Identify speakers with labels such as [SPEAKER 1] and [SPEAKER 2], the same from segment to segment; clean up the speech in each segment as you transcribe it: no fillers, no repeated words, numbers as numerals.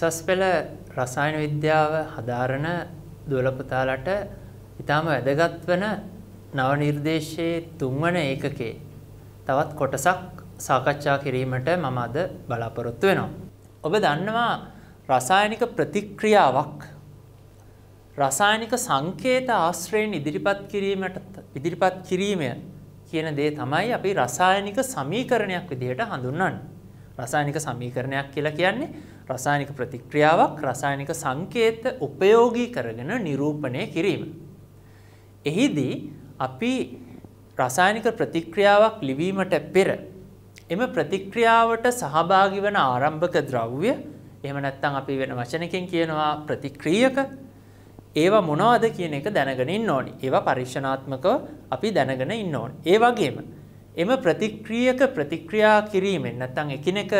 [SPEAKER 1] උසස් පෙළ රසායන විද්‍යාව හදාරන දුවල පුතාලට ඊටම වැදගත් වන නව නිර්දේශයේ 3 වන ඒකකයේ තවත් කොටසක් සාකච්ඡා කිරීමට මම අද බලාපොරොත්තු වෙනවා. ඔබ දන්නවා රසායනික ප්‍රතික්‍රියාවක් රසායනික සංකේත ආශ්‍රයෙන් ඉදිරිපත් කිරීම කියන දේ තමයි අපි රසායනික සමීකරණයක් විදිහට හඳුන්වන්නේ. රසායනික සමීකරණයක් කියලා කියන්නේ රසායනික ප්‍රතික්‍රියාවක් රසායනික සංකේත උපයෝගී කරගෙන නිරූපණය කිරීම. එහිදී අපි රසායනික ප්‍රතික්‍රියාවක් ලිවීමට පෙර එම ප්‍රතික්‍රියාවට සහභාගී වන ආරම්භක ද්‍රව්‍ය එහෙම නැත්නම් අපි වෙන වචනකින් කියනවා ප්‍රතික්‍රියක ඒවා මොනවද කියන එක දැනගෙන ඉන්න ඕනි. ඒවා පරීක්ෂණාත්මකව අපි දැනගෙන ඉන්න ඕනි. ඒ වගේම එම ප්‍රතික්‍රියක ප්‍රතික්‍රියා කිරීමෙන් නැත්නම් එකිනෙක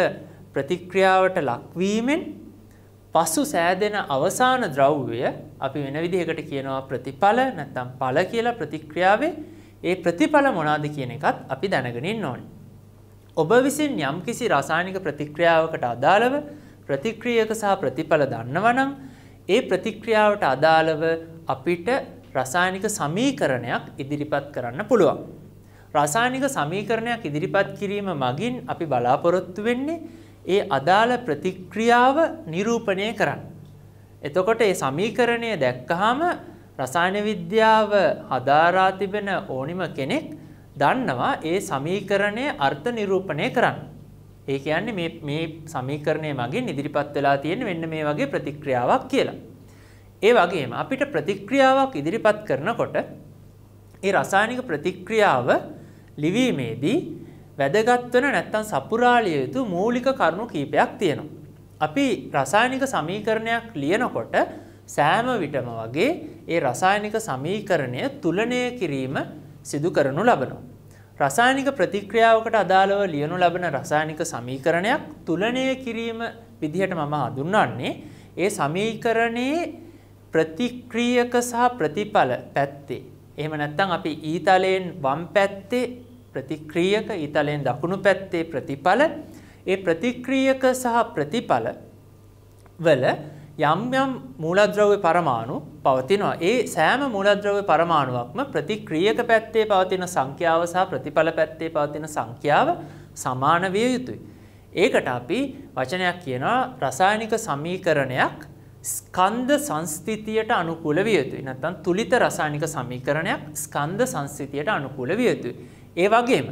[SPEAKER 1] ප්‍රතික්‍රියාවට ලක්වීමෙන් පසු සෑදෙන අවසාන ද්‍රව්‍ය අපි වෙන විදිහකට කියනවා ප්‍රතිඵල නැත්නම් ඵල කියලා ප්‍රතික්‍රියාවේ ඒ ප්‍රතිඵල මොනවාද කියන එකත් අපි දැනගෙන ඉන්න ඕනි. ඔබ විසින් යම්කිසි රසායනික ප්‍රතික්‍රියාවකට අදාළව ප්‍රතික්‍රියක සහ ප්‍රතිඵල දන්නවනම් ඒ ප්‍රතික්‍රියාවට අදාළව අපිට රසායනික සමීකරණයක් ඉදිරිපත් කරන්න පුළුවන්. රසායනික සමීකරණයක් ඉදිරිපත් කිරීම මගින් අපි බලාපොරොත්තු වෙන්නේ ඒ අදාළ ප්‍රතික්‍රියාව නිරූපණය කරන්න. එතකොට මේ සමීකරණය දැක්කහම රසායන විද්‍යාව හදාරා තිබෙන ඕනිම කෙනෙක් දන්නවා ඒ සමීකරණය අර්ථ නිරූපණය කරන්න. ඒ කියන්නේ මේ සමීකරණය මගින් ඉදිරිපත් වෙලා තියෙන මෙන්න මේ වගේ ප්‍රතික්‍රියාවක් කියලා. ඒ වගේම අපිට ප්‍රතික්‍රියාවක් ඉදිරිපත් කරනකොට ඒ රසායනික ප්‍රතික්‍රියාව ලිවීමේදී වැදගත් වෙන නැත්නම් සපුරාලිය යුතු මූලික කරුණු කීපයක් තියෙනවා. අපි රසායනික සමීකරණයක් ලියනකොට සෑම විටම වගේ ඒ රසායනික සමීකරණය තුලනය කිරීම සිදු කරනු ලබනවා. රසායනික ප්‍රතික්‍රියාවකට අදාළව ලියනු ලබන රසායනික සමීකරණයක් තුලනය කිරීම විදිහට මම හඳුන්වන්නේ ඒ සමීකරණයේ ප්‍රතික්‍රියක සහ ප්‍රතිඵල පැත්තේ. එහෙම නැත්නම් අපි ඊතලයෙන් වම් පැත්තේ ප්‍රතික්‍රියක ඊතලයෙන් දකුණු පැත්තේ ප්‍රතිඵල ඒ ප්‍රතික්‍රියක සහ ප්‍රතිඵල වල යම් යම් මූලද්‍රව්‍ය පරමාණු පවතිනවා. ඒ සෑම මූලද්‍රව්‍ය පරමාණුවක්ම ප්‍රතික්‍රියක පැත්තේ පවතින සංඛ්‍යාව සහ ප්‍රතිඵල පැත්තේ පවතින සංඛ්‍යාව සමාන විය යුතුයි. ඒකට අපි වචනයක් කියනවා රසායනික සමීකරණයක් ස්කන්ධ සංස්ථිතියට අනුකූල විය යුතුයි. නැත්නම් තුලිත රසායනික සමීකරණයක් ස්කන්ධ සංස්ථිතියට අනුකූල විය යුතුයි. ඒ වගේම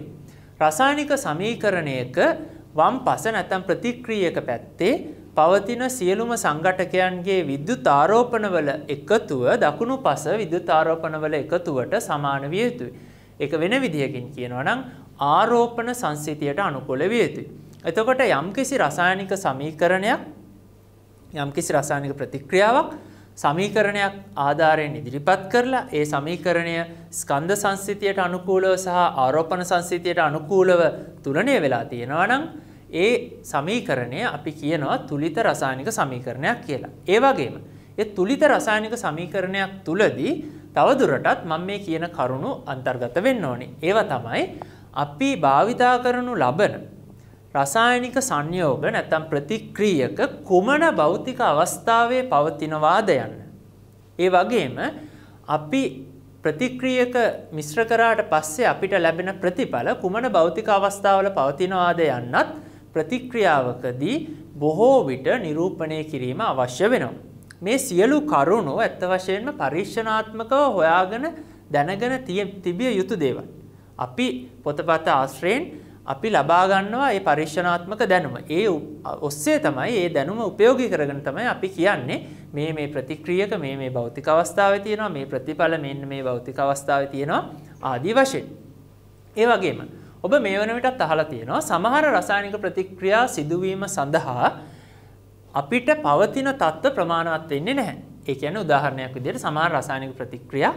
[SPEAKER 1] රසායනික සමීකරණයක වම් පස නැත්නම් ප්‍රතික්‍රියක පැත්තේ පවතින සියලුම සංඝටකයන්ගේ විද්‍යුත් ආරෝපණවල එකතුව දකුණු පස විද්‍යුත් ආරෝපණවල එකතුවට සමාන විය යුතුයි. ඒක වෙන විදිහකින් කියනවා නම් ආරෝපණ සංසිතියට අනුකූල විය යුතුයි. එතකොට යම්කිසි රසායනික සමීකරණයක් යම්කිසි රසායනික ප්‍රතික්‍රියාවක් සමීකරණයක් ආධාරයෙන් ඉදිරිපත් කරලා ඒ සමීකරණය ස්කන්ධ සංසිතියට අනුකූලව සහ ආරෝපණ සංසිතියට අනුකූලව තුලණය වෙලා තියෙනවා නම් ඒ සමීකරණය අපි කියනවා තුලිත රසායනික සමීකරණයක් කියලා. ඒ වගේම ඒ තුලිත රසායනික සමීකරණයක් තුලදී තවදුරටත් මම මේ කියන කරුණු අන්තර්ගත වෙන්න ඕනේ. ඒවා තමයි අපි භාවිතා කරනු ලබන රසායනික සංයෝග නැත්නම් ප්‍රතික්‍රියක කුමන භෞතික අවස්ථාවේ පවතිනවාද යන්න. ඒ වගේම අපි ප්‍රතික්‍රියක මිශ්‍ර කරාට පස්සේ අපිට ලැබෙන ප්‍රතිඵල කුමන භෞතික අවස්ථාවල පවතිනවාද යන්නත් ප්‍රතික්‍රියාවකදී බොහෝ විට නිරූපණය කිරීම අවශ්‍ය වෙනවා. මේ සියලු කරුණු ඇත්ත වශයෙන්ම පරීක්ෂණාත්මකව හොයාගෙන දැනගෙන තිබිය යුතු දේවල්. අපි පොතපත ආශ්‍රයෙන් අපි ලබා ගන්නවා මේ පරීක්ෂණාත්මක දැනුම. ඒ ඔස්සේ තමයි මේ දැනුම ප්‍රයෝගික කරගෙන තමයි අපි කියන්නේ මේ ප්‍රතික්‍රියක මේ භෞතික අවස්ථාවේ තියෙනවා මේ ප්‍රතිඵල මෙන්න මේ භෞතික අවස්ථාවේ තියෙනවා ආදී වශයෙන්. ඒ වගේම ඔබ මේ වන විටත් අහලා තියෙනවා සමහර රසායනික ප්‍රතික්‍රියා සිදුවීම සඳහා අපිට පවතින තත්ත්ව ප්‍රමාණවත් වෙන්නේ නැහැ. ඒ කියන්නේ උදාහරණයක් විදිහට සමහර රසායනික ප්‍රතික්‍රියා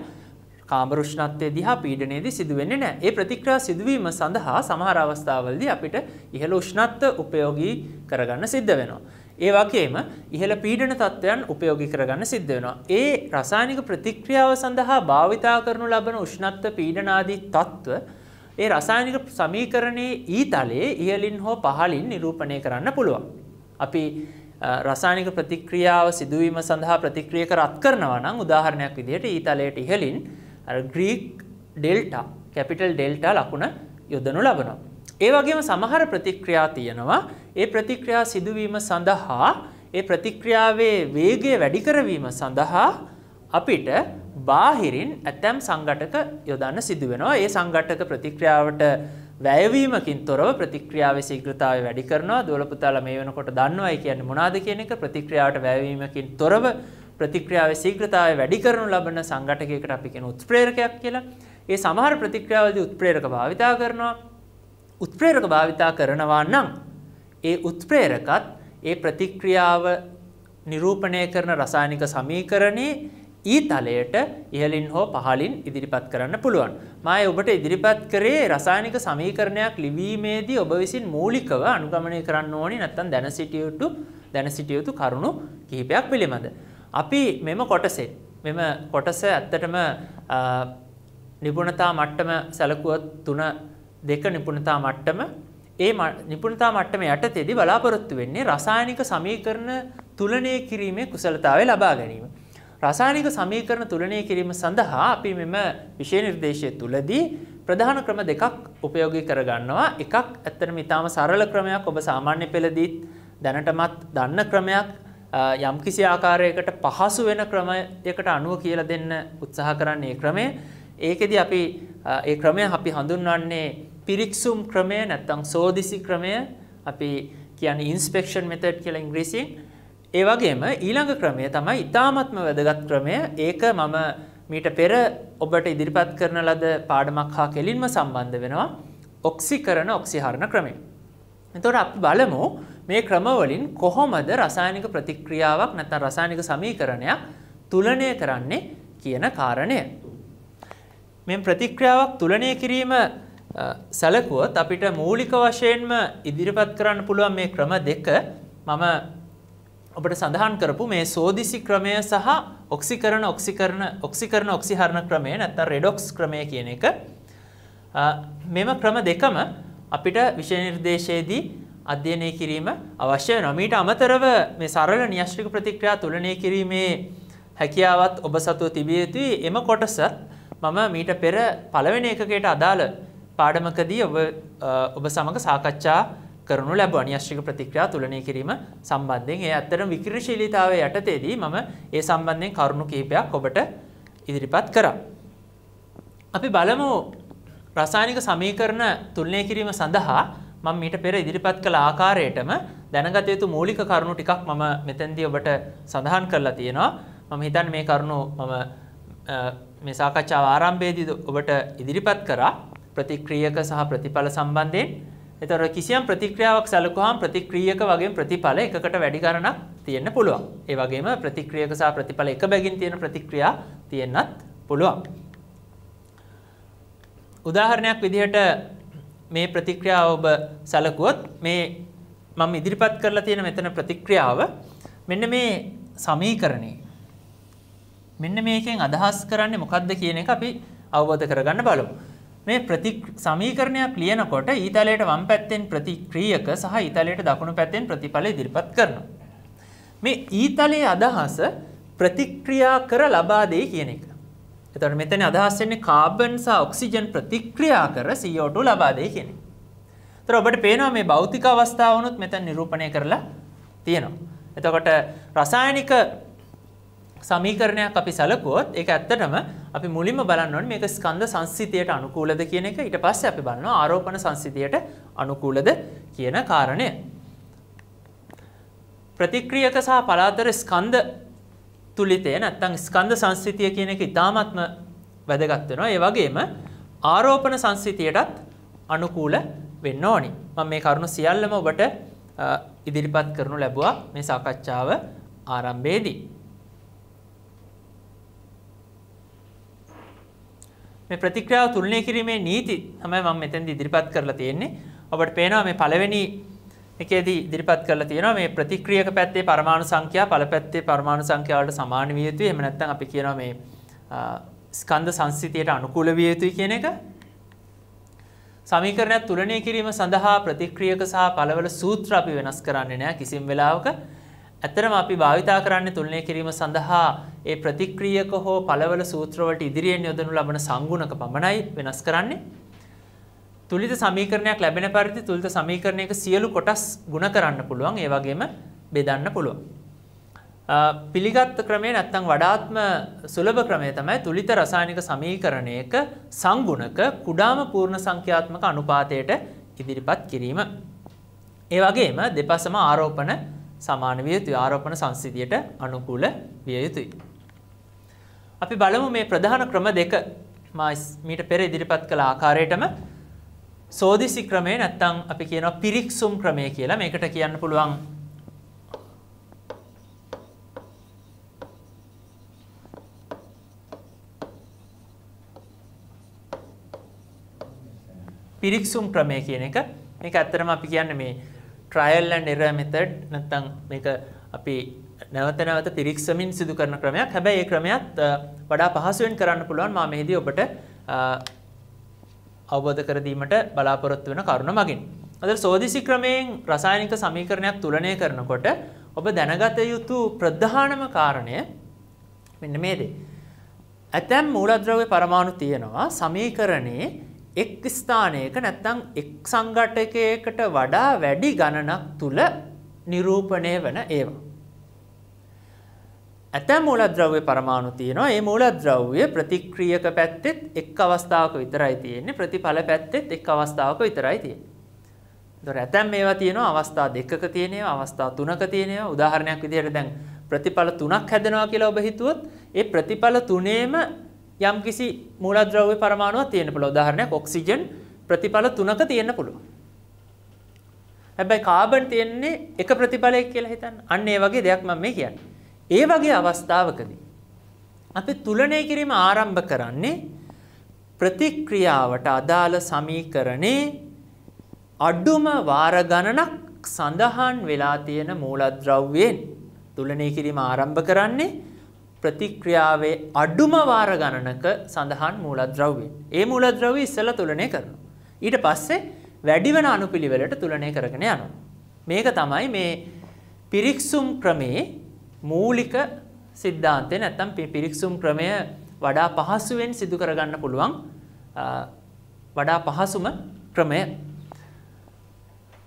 [SPEAKER 1] කාමර උෂ්ණත්වයේ දිහා පීඩනයේදී සිදු වෙන්නේ නැහැ. ඒ ප්‍රතික්‍රියා සිදුවීම සඳහා සමහර අවස්ථාවලදී අපිට ඉහළ උෂ්ණත්ව උපයෝගී කරගන්න සිද්ධ වෙනවා. ඒ වගේම ඉහළ පීඩන තත්ත්වයන් උපයෝගී කරගන්න සිද්ධ වෙනවා. ඒ රසායනික ප්‍රතික්‍රියාව සඳහා භාවිතා කරනු ලබන උෂ්ණත්ව පීඩන ආදී තත්ත්ව ඒ රසායනික සමීකරණයේ ඊතලයේ ඉහළින් හෝ පහළින් නිරූපණය කරන්න පුළුවන්. අපි රසායනික ප්‍රතික්‍රියාව සිදුවීම සඳහා ප්‍රතික්‍රියක රත් කරනවා නම් උදාහරණයක් විදිහට ඊතලයට ඉහළින් අර ග්‍රීක් ඩෙල්ටා කැපිටල් ඩෙල්ටා ලකුණ යොදනු ලබනවා. ඒ වගේම සමහර ප්‍රතික්‍රියා තියෙනවා ඒ ප්‍රතික්‍රියා සිදුවීම සඳහා ඒ ප්‍රතික්‍රියාවේ වේගය වැඩි කරවීම සඳහා අපිට බාහිරින් ඇතැම් සංඝටක යොදන්න සිදු වෙනවා. ඒ සංඝටක ප්‍රතික්‍රියාවට වැයවීමකින් තොරව ප්‍රතික්‍රියාවේ ශීඝ්‍රතාවය වැඩි කරනවා. දුවල පුතාලා මේ වෙනකොට දන්නවයි කියන්නේ මොනවාද කියන එක. ප්‍රතික්‍රියාවට වැයවීමකින් තොරව ප්‍රතික්‍රියාවේ ශීඝ්‍රතාවය වැඩි කරනු ලබන සංඝටකයකට අපි කියන උත්ප්‍රේරකයක් කියලා. ඒ සමහර ප්‍රතික්‍රියාවලදී උත්ප්‍රේරක භාවිතා කරනවා. උත්ප්‍රේරක භාවිතා කරනවා නම් ඒ උත්ප්‍රේරකත් ඒ ප්‍රතික්‍රියාව නිරූපණය කරන රසායනික සමීකරණයේ ඊතලයට ඉහළින් හෝ පහළින් ඉදිරිපත් කරන්න පුළුවන්. මම ඔබට ඉදිරිපත් කරේ රසායනික සමීකරණයක් ලිවීමේදී ඔබ විසින් මූලිකව අනුගමනය කරන්න ඕනි නැත්නම් දැන සිටිය යුතු කරුණු කිහිපයක් පිළිබඳ. අපි මෙම කොටස ඇත්තටම නිපුණතා මට්ටම සැලකුවොත් 3 නිපුණතා මට්ටම ඒ නිපුණතා මට්ටම යටතේදී බලාපොරොත්තු වෙන්නේ රසායනික සමීකරණ තුලනය කිරීමේ කුසලතාවය ලබා ගැනීම. රසායනික සමීකරණ තුලනය කිරීම සඳහා අපි මෙම විෂය නිර්දේශය තුලදී ප්‍රධාන ක්‍රම දෙකක් උපයෝගී කරගන්නවා. එකක් ඇත්තටම ඊටාම සරල ක්‍රමයක් ඔබ සාමාන්‍ය පෙළදීත් දැනටමත් දන්න ක්‍රමයක්. යම්කිසි ආකාරයකට පහසු වෙන ක්‍රමයකට අනුව කියලා දෙන්න උත්සාහ කරන්නේ මේ ක්‍රමය. ඒකෙදි අපි ඒ ක්‍රමය අපි හඳුන්වන්නේ පිරික්සුම් ක්‍රමය නැත්නම් සෝදිසි ක්‍රමය. අපි කියන්නේ ඉන්ස්පෙක්ෂන් මෙතඩ් කියලා ඉංග්‍රීසියෙන්. ඒ වගේම ඊළඟ ක්‍රමය තමයි ඊ타ත්ම වැදගත් ක්‍රමය. ඒක මම මීට පෙර ඔබට ඉදිරිපත් කරන ලද පාඩමක් හා කෙලින්ම සම්බන්ධ වෙනවා. ඔක්සිකරණ ඔක්සිහරණ ක්‍රමය. එතකොට අපි බලමු මේ ක්‍රම වලින් කොහොමද රසායනික ප්‍රතික්‍රියාවක් නැත්නම් රසායනික සමීකරණයක් තුලනය කරන්නේ කියන කාරණය. මේ ප්‍රතික්‍රියාවක් තුලනය කිරීම සැලකුවොත් අපිට මූලික වශයෙන්ම ඉදිරිපත් කරන්න පුළුවන් මේ ක්‍රම දෙක මම ඔබට සඳහන් කරපු මේ සෝදිසි ක්‍රමය සහ ඔක්සිකරණ ඔක්සිහරණ ක්‍රමය නැත්නම් රෙඩොක්ස් ක්‍රමය කියන එක. මෙම ක්‍රම දෙකම අපිට විෂය නිර්දේශයේදී අධ්‍යයනය කිරීම අවශ්‍ය වෙනවා. මීට අමතරව මේ සරල න්‍යෂ්ටික ප්‍රතික්‍රියා තුලනය කිරීමේ හැකියාවත් ඔබ සතුව තිබිය යුතුයි. එම කොටස මම මීට පෙර පළවෙනි එකකයට අදාළ පාඩමකදී ඔබ සමග සාකච්ඡා කරනු ලැබුවා න්‍යෂ්ටික ප්‍රතික්‍රියා තුලනය කිරීම සම්බන්ධයෙන්. ඒ ඇත්තටම විකිරණශීලීතාවයේ යටතේදී මම ඒ සම්බන්ධයෙන් කරුණු කිහිපයක් ඔබට ඉදිරිපත් කරා. අපි බලමු රසායනික සමීකරණ තුලනය කිරීම සඳහා මම මීට පෙර ඉදිරිපත් කළ ආකාරයටම දැනගත යුතු මූලික කරුණු ටිකක් මම මෙතෙන්දී ඔබට සඳහන් කරලා තියෙනවා. මම හිතන්නේ මේ කරුණු මම මේ සාකච්ඡාව ආරම්භයේදී ඔබට ඉදිරිපත් කරා ප්‍රතික්‍රියක සහ ප්‍රතිඵල සම්බන්ධයෙන්. ඒතර කිසියම් ප්‍රතික්‍රියාවක් සැලකුවාම ප්‍රතික්‍රියක වගේම ප්‍රතිඵල එකකට වැඩි ගණනක් තියෙන්න පුළුවන්. ඒ වගේම ප්‍රතික්‍රියක සහ ප්‍රතිඵල එක බැගින් තියෙන ප්‍රතික්‍රියා තියෙන්නත් පුළුවන්. උදාහරණයක් විදිහට මේ ප්‍රතික්‍රියාව ඔබ සැලකුවොත් මේ මම ඉදිරිපත් කරලා තියෙන මෙතන ප්‍රතික්‍රියාව මෙන්න මේ සමීකරණේ මෙන්න මේකෙන් අදහස් කරන්නේ මොකක්ද කියන එක අපි අවබෝධ කරගන්න බලමු. මේ සමීකරණයක් ලියනකොට ඊතලයට වම් පැත්තෙන් ප්‍රතික්‍රියක සහ ඊතලයට දකුණු පැත්තෙන් ප්‍රතිඵල ඉදිරිපත් කරනවා. මේ ඊතලයේ අදහස ප්‍රතික්‍රියා කර ලබා දෙයි කියන එක. එතකොට මෙතන අදහස් වෙන්නේ කාබන් සහ ඔක්සිජන් ප්‍රතික්‍රියා කර CO2 ලබා දෙයි කියන එක. ඒතර ඔබට පේනවා මේ භෞතික අවස්ථාව වුණත් මෙතන නිරූපණය කරලා තියෙනවා. එතකොට රසායනික සමීකරණයක් අපි සැලකුවොත් ඒක ඇත්තටම අපි මුලින්ම බලන්න ඕනේ මේක ස්කන්ධ සංස්ථිතියට අනුකූලද කියන එක. ඊට පස්සේ අපි බලනවා ආරෝපණ සංස්ථිතියට අනුකූලද කියන කාරණය. ප්‍රතික්‍රියක සහ පලාතර ස්කන්ධ තුලිතය නැත්නම් ස්කන්ධ සංස්ථිතිය කියන එක ඉතාමත්ම වැදගත් වෙනවා. ඒ වගේම ආරෝපණ සංස්ථිතියටත් අනුකූල වෙන්න ඕනි. මම මේ කරුණු සියල්ලම ඔබට ඉදිරිපත් කරනු ලැබුවා මේ සාකච්ඡාව ආරම්භයේදී. මේ ප්‍රතික්‍රියාව තුලනය කිරීමේ නීති තමයි මම මෙතෙන්දී ඉදිරිපත් කරලා තියෙන්නේ. ඔබට පේනවා මේ පළවෙනි එකේදී ඉදිරිපත් කරලා තියෙනවා මේ ප්‍රතික්‍රියක පැත්තේ පරමාණු සංඛ්‍යා පළ පැත්තේ පරමාණු සංඛ්‍යාව වලට සමාන විය යුතුයි. එහෙම නැත්නම් අපි කියනවා මේ ස්කන්ධ සංස්ථිතියට අනුකූල විය යුතුයි කියන එක. සමීකරණයක් තුලනය කිරීම සඳහා ප්‍රතික්‍රියක සහ පළවල සූත්‍ර අපි වෙනස් කරන්නේ නැහැ කිසිම වෙලාවක. ඇත්තටම අපි භාවිතා කරන්නේ තුලනය කිරීම සඳහා ඒ ප්‍රතික්‍රියක හෝ පළවල සූත්‍ර වලට ඉදිරියෙන් යොදනු ලබන සංගුණක පමණයි වෙනස් කරන්නේ. තුලිත සමීකරණයක් ලැබෙන පරිදි තුලිත සමීකරණයක සියලු කොටස් ගුණ කරන්න පුළුවන්. ඒ වගේම බෙදන්න පුළුවන්. පිළිගත් ක්‍රමය නැත්නම් වඩාත්ම සුලභ ක්‍රමය තමයි තුලිත රසායනික සමීකරණයක සංගුණක කුඩාම පූර්ණ සංඛ්‍යාත්මක අනුපාතයට ඉදිරිපත් කිරීම. ඒ වගේම දෙපසම ආරෝපණ සමාන විය යුතුයි. ආරෝපණ සංසිතියට අනුකූල විය යුතුයි. අපි බලමු මේ ප්‍රධාන ක්‍රම දෙක මා මීට පෙර ඉදිරිපත් කළ ආකාරයටම සෝදිසි ක්‍රමය නැත්නම් අපි කියනවා පිරික්සුම් ක්‍රමය කියලා. මේකට කියන්න පුළුවන් පිරික්සුම් ක්‍රමය කියන එක. මේක ඇත්තටම අපි කියන්නේ මේ trial and error method නැත්නම් මේක අපි නැවත නැවත පිරික්සමින් සිදු කරන ක්‍රමයක්. හැබැයි මේ ක්‍රමයක් වඩා පහසුවෙන් කරන්න පුළුවන්. මා මෙහිදී ඔබට අවබෝධ කර දීමට බලාපොරොත්තු වෙන කරුණ මගින්. අද සෝදිසි ක්‍රමයෙන් රසායනික සමීකරණයක් තුලනය කරනකොට ඔබ දැනගත යුතු ප්‍රධානම කාරණය මෙන්න මේ දේ. ඇතැම් මූලද්‍රව්‍ය පරමාණු තියෙනවා සමීකරණයේ එක් ස්ථානයක නැත්නම් එක් සංඝටකයකට වඩා වැඩි ගණනක් තුල නිරූපණය වන ඒවා. ඇතැම් මූලද්‍රව්‍ය පරමාණු තියෙනවා. ඒ මූලද්‍රව්‍ය ප්‍රතික්‍රියක පැත්තෙත් එක් අවස්ථාවක විතරයි තියෙන්නේ. ප්‍රතිඵල පැත්තෙත් එක් අවස්ථාවක විතරයි තියෙන්නේ. ඒතොර ඇතැම් මේවා තියෙනවා අවස්ථා දෙකක තියෙනවා, අවස්ථා තුනක තියෙනවා. උදාහරණයක් විදිහට දැන් ප්‍රතිඵල තුනක් හැදෙනවා කියලා ඔබ හිතුවොත් ඒ ප්‍රතිඵල තුනේම යම්කිසි මූලද්‍රව්‍ය පරමාණුවක් තියෙන්න පුළුවන්. උදාහරණයක් ඔක්සිජන් ප්‍රතිඵල තුනක තියෙන්න පුළුවන්. හැබැයි කාබන් තියෙන්නේ එක ප්‍රතිඵලයක් කියලා හිතන්න. අන්න ඒ වගේ දෙයක් මම මේ කියන්නේ. ඒ වගේ අවස්ථාවකදී අපි තුලනය කිරීම ආරම්භ කරන්නේ ප්‍රතික්‍රියාවට අදාළ සමීකරණේ අඩුම වාර ගණනක් සඳහන් වෙලා තියෙන මූලද්‍රව්‍යයෙන් තුලනය කිරීම ආරම්භ කරන්නේ ප්‍රතික්‍රියාවේ අඩුම වාර ගණනක සඳහන් මූලද්‍රව්‍යයෙන්. ඒ මූලද්‍රව්‍ය ඉස්සෙල්ලා තුලනය කරනවා. ඊට පස්සේ වැඩි වෙන අනුපිළිවෙලට තුලනය කරගෙන යනවා. මේක තමයි මේ පිරික්සුම් ක්‍රමයේ මූලික સિદ્ધාන්තය. නැත්නම් පිරික්සුම් ක්‍රමය වඩා පහසුවෙන් සිදු කරගන්න පුළුවන් වඩා පහසුම ක්‍රමය.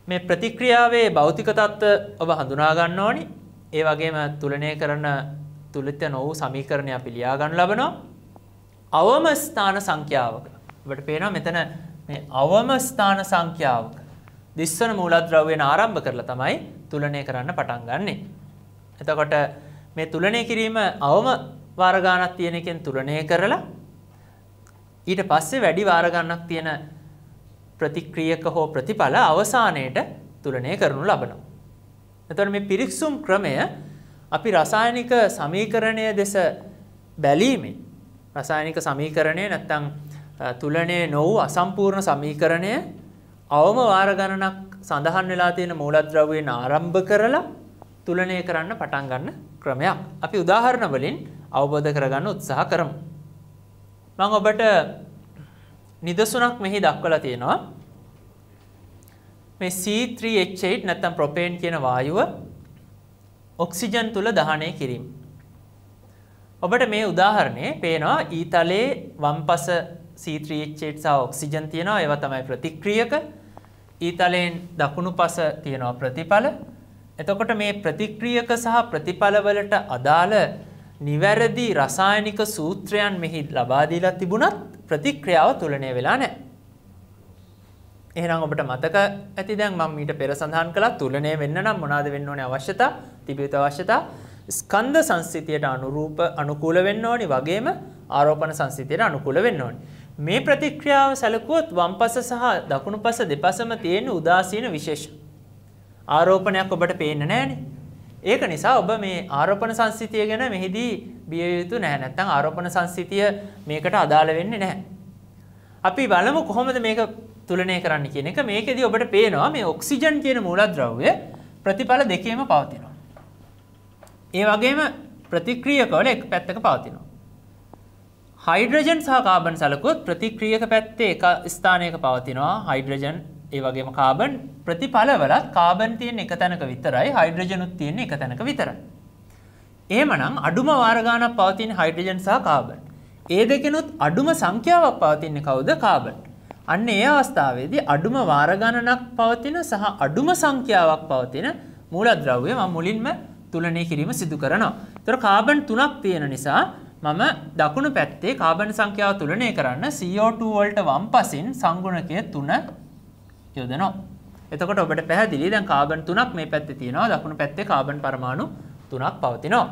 [SPEAKER 1] මේ ප්‍රතික්‍රියාවේ භෞතික තත්ත්ව ඔබ හඳුනා ගන්න ඕනි. ඒ වගේම තුලනය කරන තුලිත නොවු සමීකරණය අපි ලියා ගන්න ලබනවා. අවම ස්ථාන සංඛ්‍යාවක. ඔබට පේනවා මෙතන මේ අවම ස්ථාන සංඛ්‍යාවක දිස්වන මූලද්‍රව්‍යන ආරම්භ කරලා තමයි තුලනය කරන්න පටන් ගන්නෙ. එතකොට මේ තුලනය කිරීම අවම වාර ගණනක් තියෙන එකෙන් තුලනය කරලා ඊට පස්සේ වැඩි වාර ගණනක් තියෙන ප්‍රතික්‍රියක හෝ ප්‍රතිඵල අවසානයේට තුලනය කරනු ලබනවා. එතකොට මේ පිරික්සුම් ක්‍රමය අපි රසායනික සමීකරණය දෙස බැලීමෙන් රසායනික සමීකරණය නැත්නම් තුලනය නොවු අසම්පූර්ණ සමීකරණය අවම වාර ගණනක් සඳහන් වෙලා තියෙන මූලද්‍රව්‍යයෙන් ආරම්භ කරලා තුලනය කරන්න පටන් ගන්න ක්‍රමයක්. අපි උදාහරණ වලින් අවබෝධ කරගන්න උත්සාහ කරමු. මම ඔබට නිදසුනක් මෙහි දක්වලා තියෙනවා. මේ C3H8 නැත්නම් ප්‍රොපේන් කියන වායුව ඔක්සිජන් තුල දහනය කිරීම. ඔබට මේ උදාහරණේ පේනවා ඊතලයේ වම්පස C3H8 සහ ඔක්සිජන් තියෙනවා. ඒවා තමයි ප්‍රතික්‍රියක. ඊතලයෙන් දකුණු පස තියෙනවා ප්‍රතිඵල. එතකොට මේ ප්‍රතික්‍රියක සහ ප්‍රතිඵල වලට අදාළ නිවැරදි රසායනික සූත්‍රයන් මෙහි ලබා දීලා තිබුණත් ප්‍රතික්‍රියාව තුලනය වෙලා නැහැ. එහෙනම් ඔබට මතක ඇති දැන් මම ඊට පෙර සඳහන් කළා තුලනය වෙන්න නම් මොනවාද වෙන්න ඕනේ අවශ්‍යතා? තිබිය යුතු අවශ්‍යතා ස්කන්ධ සංස්ථිතියට අනුකූල වෙන්න ඕනි. වගේම ආරෝපණ සංස්ථිතියට අනුකූල වෙන්න ඕනි. මේ ප්‍රතික්‍රියාව සැලකුවොත් වම්පස සහ දකුණුපස දෙපසම තියෙන උදාසීන විශේෂ ආරෝපණයක් ඔබට පේන්නේ නැහනේ. ඒක නිසා ඔබ මේ ආරෝපණ සංස්ථිතිය ගැන මෙහිදී බිය යුතු නැහැ. නැත්නම් ආරෝපණ සංස්ථිතිය මේකට අදාළ වෙන්නේ නැහැ. අපි බලමු කොහොමද මේක තුලනය කරන්න කියන එක. මේකෙදී ඔබට පේනවා මේ ඔක්සිජන් කියන මූලද්‍රව්‍ය ප්‍රතිඵල දෙකේම පවතිනවා. ඒ වගේම ප්‍රතික්‍රියකවල එක පැත්තක පවතිනවා. හයිඩ්‍රජන් සහ කාබන් සලකුවොත් ප්‍රතික්‍රියක පැත්තේ එක ස්ථානයක පවතිනවා හයිඩ්‍රජන් ඒ වගේම කාබන් ප්‍රතිඵලවලත් කාබන් තියෙන එක තැනක විතරයි හයිඩ්‍රජන් උත් තියෙන එක තැනක විතරයි. එහෙමනම් අඩුම වාර ගණනක් පවතින හයිඩ්‍රජන් සහ කාබන්. ඒ දෙකෙනුත් අඩුම සංඛ්‍යාවක් පවතින්නේ කවුද? කාබන්. අන්න ඒ අවස්ථාවේදී අඩුම වාර ගණනක් පවතින සහ අඩුම සංඛ්‍යාවක් පවතින මූලද්‍රව්‍ය මම මුලින්ම තුලනය කිරීම සිදු කරනවා. ඒතර කාබන් 3ක් තියෙන නිසා මම දකුණු පැත්තේ කාබන් සංඛ්‍යාව තුලනය කරන්න CO2 වලට වම්පසින් සංගුණකය 3 යොදනවා. එතකොට ඔබට පැහැදිලි දැන් කාබන් 3ක් මේ පැත්තේ තියෙනවා, දකුණු පැත්තේ කාබන් පරමාණු 3ක් පවතිනවා.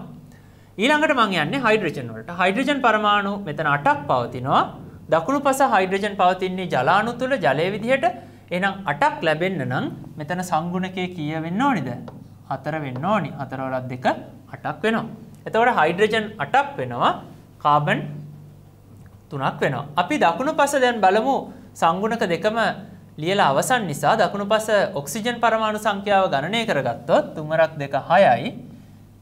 [SPEAKER 1] ඊළඟට මම යන්නේ හයිඩ්‍රජන් වලට. හයිඩ්‍රජන් පරමාණු මෙතන 8ක් පවතිනවා. දකුණු පස හයිඩ්‍රජන් පවතින්නේ ජලාණු තුල ජලයේ විදිහට. එහෙනම් 8ක් ලැබෙන්න නම් මෙතන සංගුණකය කීය වෙන්න ඕනිද? 4 වෙන්න ඕනි. 4 වරක් 2 8ක් වෙනවා. එතකොට හයිඩ්‍රජන් 8ක් වෙනවා, කාබන් 3ක් වෙනවා. අපි දකුණු පස දැන් බලමු සංගුණක දෙකම ලියලා අවසන් නිසා දකුණු පස ඔක්සිජන් පරමාණු සංඛ්‍යාව ගණනය කරගත්තොත් 3 වරක් 2 6යි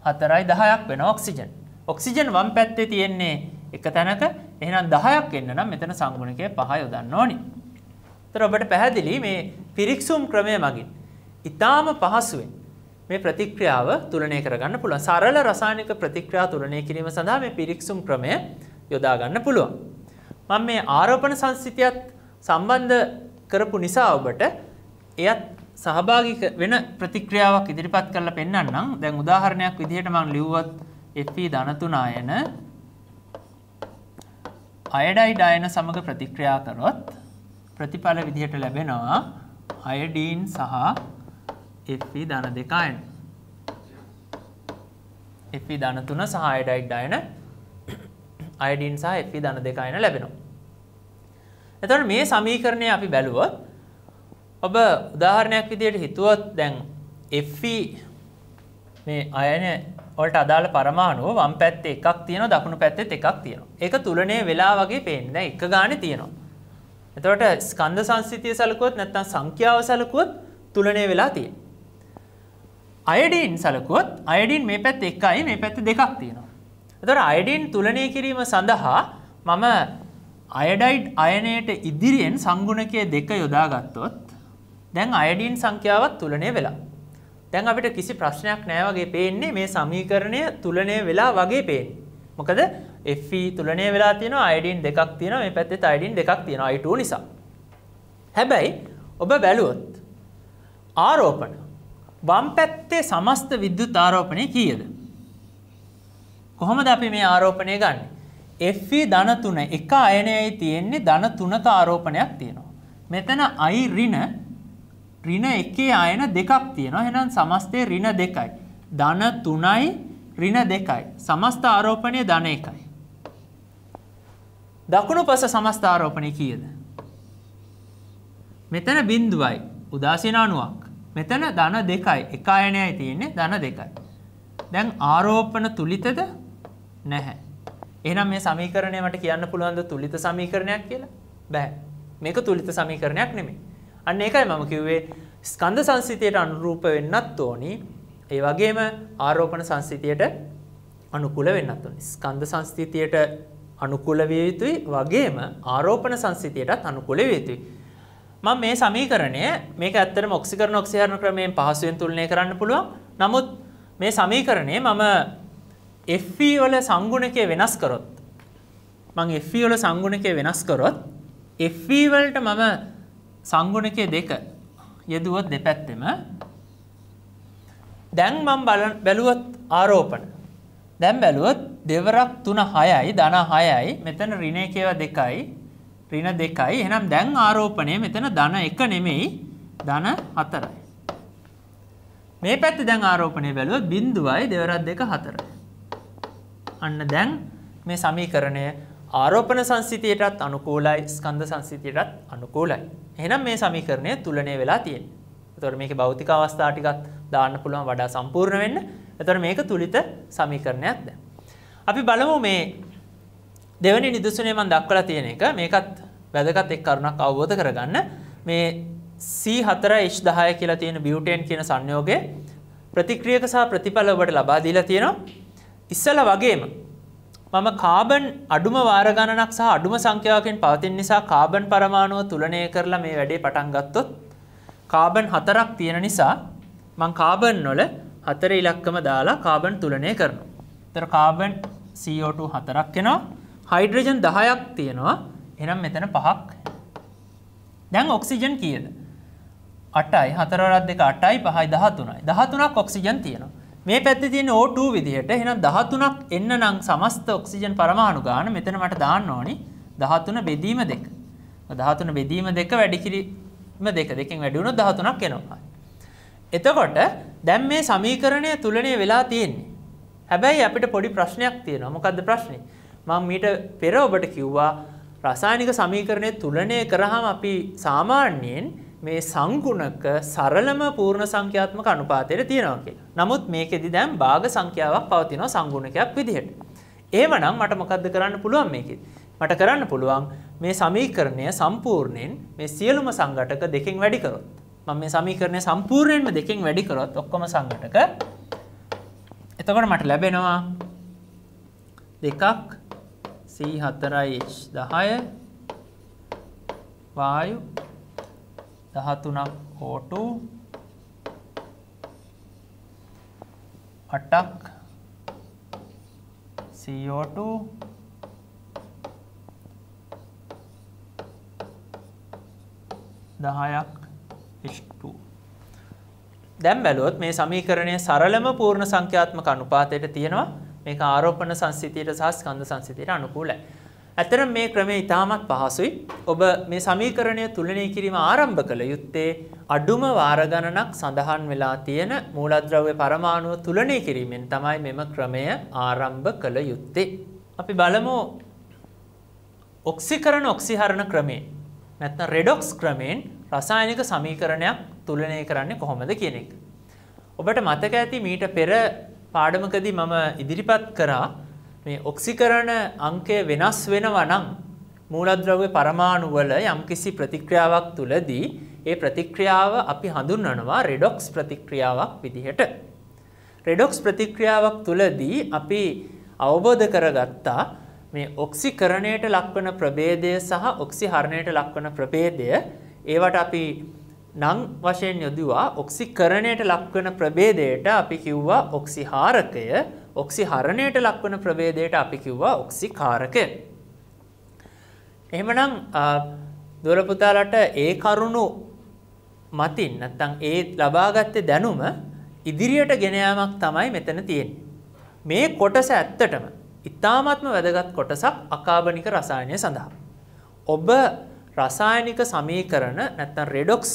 [SPEAKER 1] 4යි 10ක් වෙනවා ඔක්සිජන්. ඔක්සිජන් වම් පැත්තේ තියෙන්නේ එක තැනක. එහෙනම් 10ක් එන්න නම් මෙතන සංගුණකය 5 යොදන්න ඕනි. ඒතර ඔබට පැහැදිලි මේ පිරික්සුම් ක්‍රමය මගින් ඊටාම පහසුවෙන් මේ ප්‍රතික්‍රියාව තුලනය කරගන්න පුළුවන්. සරල රසායනික ප්‍රතික්‍රියා තුලනය කිරීම සඳහා මේ පිරික්සුම් ක්‍රමය යොදා ගන්න පුළුවන්. මම මේ ආරෝපණ සංස්ථිතියත් සම්බන්ධ කරපු නිසා ඔබට එයත් සහභාගී වෙන ප්‍රතික්‍රියාවක් ඉදිරිපත් කරලා පෙන්නන්නම්. දැන් උදාහරණයක් විදිහට මම ලිව්වොත් Fe3 ආයන අයඩයිඩ් ආයන සමග ප්‍රතික්‍රියා කරොත් ප්‍රතිඵල විදිහට ලැබෙනවා අයඩීන් සහ Fe2 ආයන. Fe3 සහ අයඩයිඩ් ආයන අයඩීන් සහ Fe2 ආයන ලැබෙනවා. එතකොට මේ සමීකරණය අපි බැලුවොත් ඔබ උදාහරණයක් විදිහට හිතුවොත් දැන් Fe මේ අයන වලට අදාළ පරමාණුව වම් පැත්තේ එකක් තියෙනවා, දකුණු පැත්තෙත් එකක් තියෙනවා. ඒක තුලණය වෙලා වගේ පේන්නේ. දැන් එක ගානේ තියෙනවා. එතකොට ස්කන්ධ සංස්ථිතිය සැලකුවොත් නැත්නම් සංඛ්‍යාව සැලකුවොත් තුලණය වෙලා තියෙනවා. අයඩීන් සැලකුවොත් අයඩීන් මේ පැත්තේ එකයි, මේ පැත්තේ දෙකක් තියෙනවා. එතකොට අයඩීන් තුලණය කිරීම සඳහා මම අයඩයිඩ් අයනයට ඉදිරියෙන් සංගුණකයේ 2 යොදා ගත්තොත් දැන් අයඩීන් සංඛ්‍යාවත් තුලණය වෙලා. දැන් අපිට කිසි ප්‍රශ්නයක් නැහැ වගේ පේන්නේ, මේ සමීකරණය තුලණය වෙලා වගේ පේන්නේ. මොකද Fe තුලණය වෙලා තියෙනවා, අයඩීන් 2ක් තියෙනවා, මේ පැත්තේ අයඩීන් 2ක් තියෙනවා I2 නිසා. හැබැයි ඔබ බැලුවොත් ආරෝපණ වම් පැත්තේ සමස්ත විද්‍යුත් ආරෝපණය කීයද? කොහොමද අපි මේ ආරෝපණය ගන්නෙ? Fe3 එක අයනයයි තියෙන්නේ, ධන 3ක ආරෝපණයක් තියෙනවා. මෙතන I ඍණ 1 අයන 2ක් තියෙනවා. එහෙනම් සමස්තය ඍණ 2යි. ධන 3යි ඍණ 2යි. සමස්ත ආරෝපණය ධන 1යි. දකුණු පස සමස්ත ආරෝපණය කීයද? මෙතන බිඳුවයි, උදාසීන අණුවක්. මෙතන ධන 2යි. එක අයනයයි තියෙන්නේ, ධන 2යි. දැන් ආරෝපණ තුලිතද? නැහැ. එහෙනම් මේ සමීකරණය මට කියන්න පුළුවන්ද තුලිත සමීකරණයක් කියලා? බෑ. මේක තුලිත සමීකරණයක් නෙමෙයි. අන්න ඒකයි මම කිව්වේ ස්කන්ධ සංස්ථිතියට අනුරූප වෙන්නත් ඕනි. ඒ වගේම ආරෝපණ සංස්ථිතියට අනුකූල වෙන්නත් ඕනි. ස්කන්ධ සංස්ථිතියට අනුකූල විය යුතුයි, වගේම ආරෝපණ සංස්ථිතියටත් අනුකූල විය යුතුයි. මම මේ සමීකරණය මේක ඇත්තටම ඔක්සිකරණ ඔක්සිහරණ ක්‍රමයෙන් පහසුවෙන් තුලනය කරන්න පුළුවන්. නමුත් මේ සමීකරණය මම Fe වල සංගුණකය වෙනස් කරොත් Fe වල සංගුණකය වෙනස් කරොත් Fe වලට මම සංගුණකය 2 යෙදුවොත් දෙපැත්තෙම දැන් මම බැලුවොත් ආරෝපණ දැන් බැලුවොත් දෙවරක් 3 6යි ධන 6යි මෙතන ඍණ 1 2යි ඍණ 2යි. එහෙනම් දැන් ආරෝපණය මෙතන ධන 1 නෙමෙයි ධන 4යි. මේ පැත්තේ දැන් ආරෝපණය බැලුවොත් බිඳුවයි දෙවරක් 2 4යි. අන්න දැන් මේ සමීකරණය ආරෝපණ සංස්ථිතියටත් අනුකූලයි, ස්කන්ධ සංස්ථිතියටත් අනුකූලයි. එහෙනම් මේ සමීකරණය තුලණය වෙලා තියෙනවා. එතකොට මේකේ භෞතික අවස්ථා ටිකක් දාන්න පුළුවන් වඩා සම්පූර්ණ වෙන්න. එතකොට මේක තුලිත සමීකරණයක් දැන්. අපි බලමු මේ දෙවෙනි නිදසුනේ මම දක්වලා තියෙන එක. මේකත් වැදගත් එක් කරුණක් අවබෝධ කරගන්න. මේ C4H10 කියලා තියෙන බියුටේන් කියන සංයෝගයේ ප්‍රතික්‍රියක සහ ප්‍රතිඵල ඔබට ලබා දීලා තියෙනවා. ඉස්සලා වගේම මම කාබන් අඩුම වාර ගණනක් සහ අඩුම සංඛ්‍යාවකින් පවතින නිසා කාබන් පරමාණුව තුලණය කරලා මේ වැඩේ පටන් ගත්තොත් කාබන් 4ක් තියෙන නිසා මම කාබන් වල 4 ඉලක්කම දාලා කාබන් තුලනය කරනවා. ඒතර කාබන් CO2 4ක් එනවා. හයිඩ්‍රජන් 10ක් තියෙනවා. එහෙනම් මෙතන 5ක්. දැන් ඔක්සිජන් කීයද? 8යි 4 වරක් 2 8යි 5යි 13යි. 13ක් ඔක්සිජන් තියෙනවා. මේ පැත්තේ තියෙන O2 විදිහට එහෙනම් 13ක් එන්න නම් සමස්ත ඔක්සිජන් පරමාණු ගාන මෙතන මට දාන්න ඕනි 13 බෙදීම 2. 13 බෙදීම 2 වැඩි කිරීම 2. දෙකෙන් වැඩි වුණොත් 13ක් එනවා. එතකොට දැන් මේ සමීකරණය තුලණය වෙලා තියෙන්නේ. හැබැයි අපිට පොඩි ප්‍රශ්නයක් තියෙනවා. මොකද්ද ප්‍රශ්නේ? මම මීට පෙර ඔබට කිව්වා රසායනික සමීකරණය තුලණය කරාම අපි සාමාන්‍යයෙන් මේ සංගුණක සරලම පූර්ණ සංඛ්‍යාත්මක අනුපාතයට තියෙනවා කියලා. නමුත් මේකෙදි දැන් භාග සංඛ්‍යාවක් පවතිනවා සංගුණකයක් විදිහට. එහෙමනම් මට මොකද්ද කරන්න පුළුවන් මේකෙදි? මට කරන්න පුළුවන් මේ සමීකරණය සම්පූර්ණයෙන් මේ සියලුම සංඝටක දෙකෙන් වැඩි කරොත්. මම මේ සමීකරණය සම්පූර්ණයෙන්ම දෙකෙන් වැඩි කරොත් ඔක්කොම සංඝටක එතකොට මට ලැබෙනවා 2ක් C4H10 වායු 13ක් O2 8ක් CO2 10ක් H2. දැන් බැලුවොත් මේ සමීකරණය සරලම පූර්ණ සංඛ්‍යාත්මක අනුපාතයට තියෙනවා. මේක ආරෝපණ සංසිතියට සහ ස්කන්ධ සංසිතියට අනුකූලයි. ඇත්තටම මේ ක්‍රමය ඉතාමත් පහසුයි. ඔබ මේ සමීකරණය තුලනය කිරීම ආරම්භ කළ යුත්තේ අඩුම වාර ගණනක් සඳහන් වෙලා තියෙන මූලද්‍රව්‍ය පරමාණු තුලනය කිරීමෙන් තමයි මෙම ක්‍රමය ආරම්භ කළ යුත්තේ. අපි බලමු ඔක්සිකරණ ඔක්සිහරණ ක්‍රමයෙන් නැත්නම් රෙඩොක්ස් ක්‍රමයෙන් රසායනික සමීකරණයක් තුලනය කරන්නේ කොහොමද කියන එක. ඔබට මතක ඇති මීට පෙර පාඩමකදී මම ඉදිරිපත් කරා මේ ඔක්සිකරණ අංකය වෙනස් වෙනවා නම් මූලද්‍රව්‍ය පරමාණු වල යම්කිසි ප්‍රතික්‍රියාවක් තුලදී ඒ ප්‍රතික්‍රියාව අපි හඳුන්වනවා රෙඩොක්ස් ප්‍රතික්‍රියාවක් විදිහට. රෙඩොක්ස් ප්‍රතික්‍රියාවක් තුලදී අපි අවබෝධ කරගත්තා මේ ඔක්සිකරණයට ලක්වන ප්‍රභේදය සහ ඔක්සිහරණයට ලක්වන ප්‍රභේදය ඒවට අපි නම් වශයෙන් යොදුවා ඔක්සිකරණයට ලක්වන ප්‍රභේදයට අපි කිව්වා ඔක්සිහාරකය ඔක්සිහරණයට ලක්වන ප්‍රභේදයට අපි කිව්වා ඔක්සිකාරකය. එහෙමනම් දොර පුතාලට ඒ කරුණු මතින් නැත්නම් ඒ ලබාගත්තේ දැනුම ඉදිරියට ගෙන යාමක් තමයි මෙතන තියෙන්නේ. මේ කොටස ඇත්තටම ඉතාමත්ම වැදගත් කොටසක් අකාබනික රසායනය සඳහා. ඔබ රසායනික සමීකරණ නැත්නම් රෙඩොක්ස්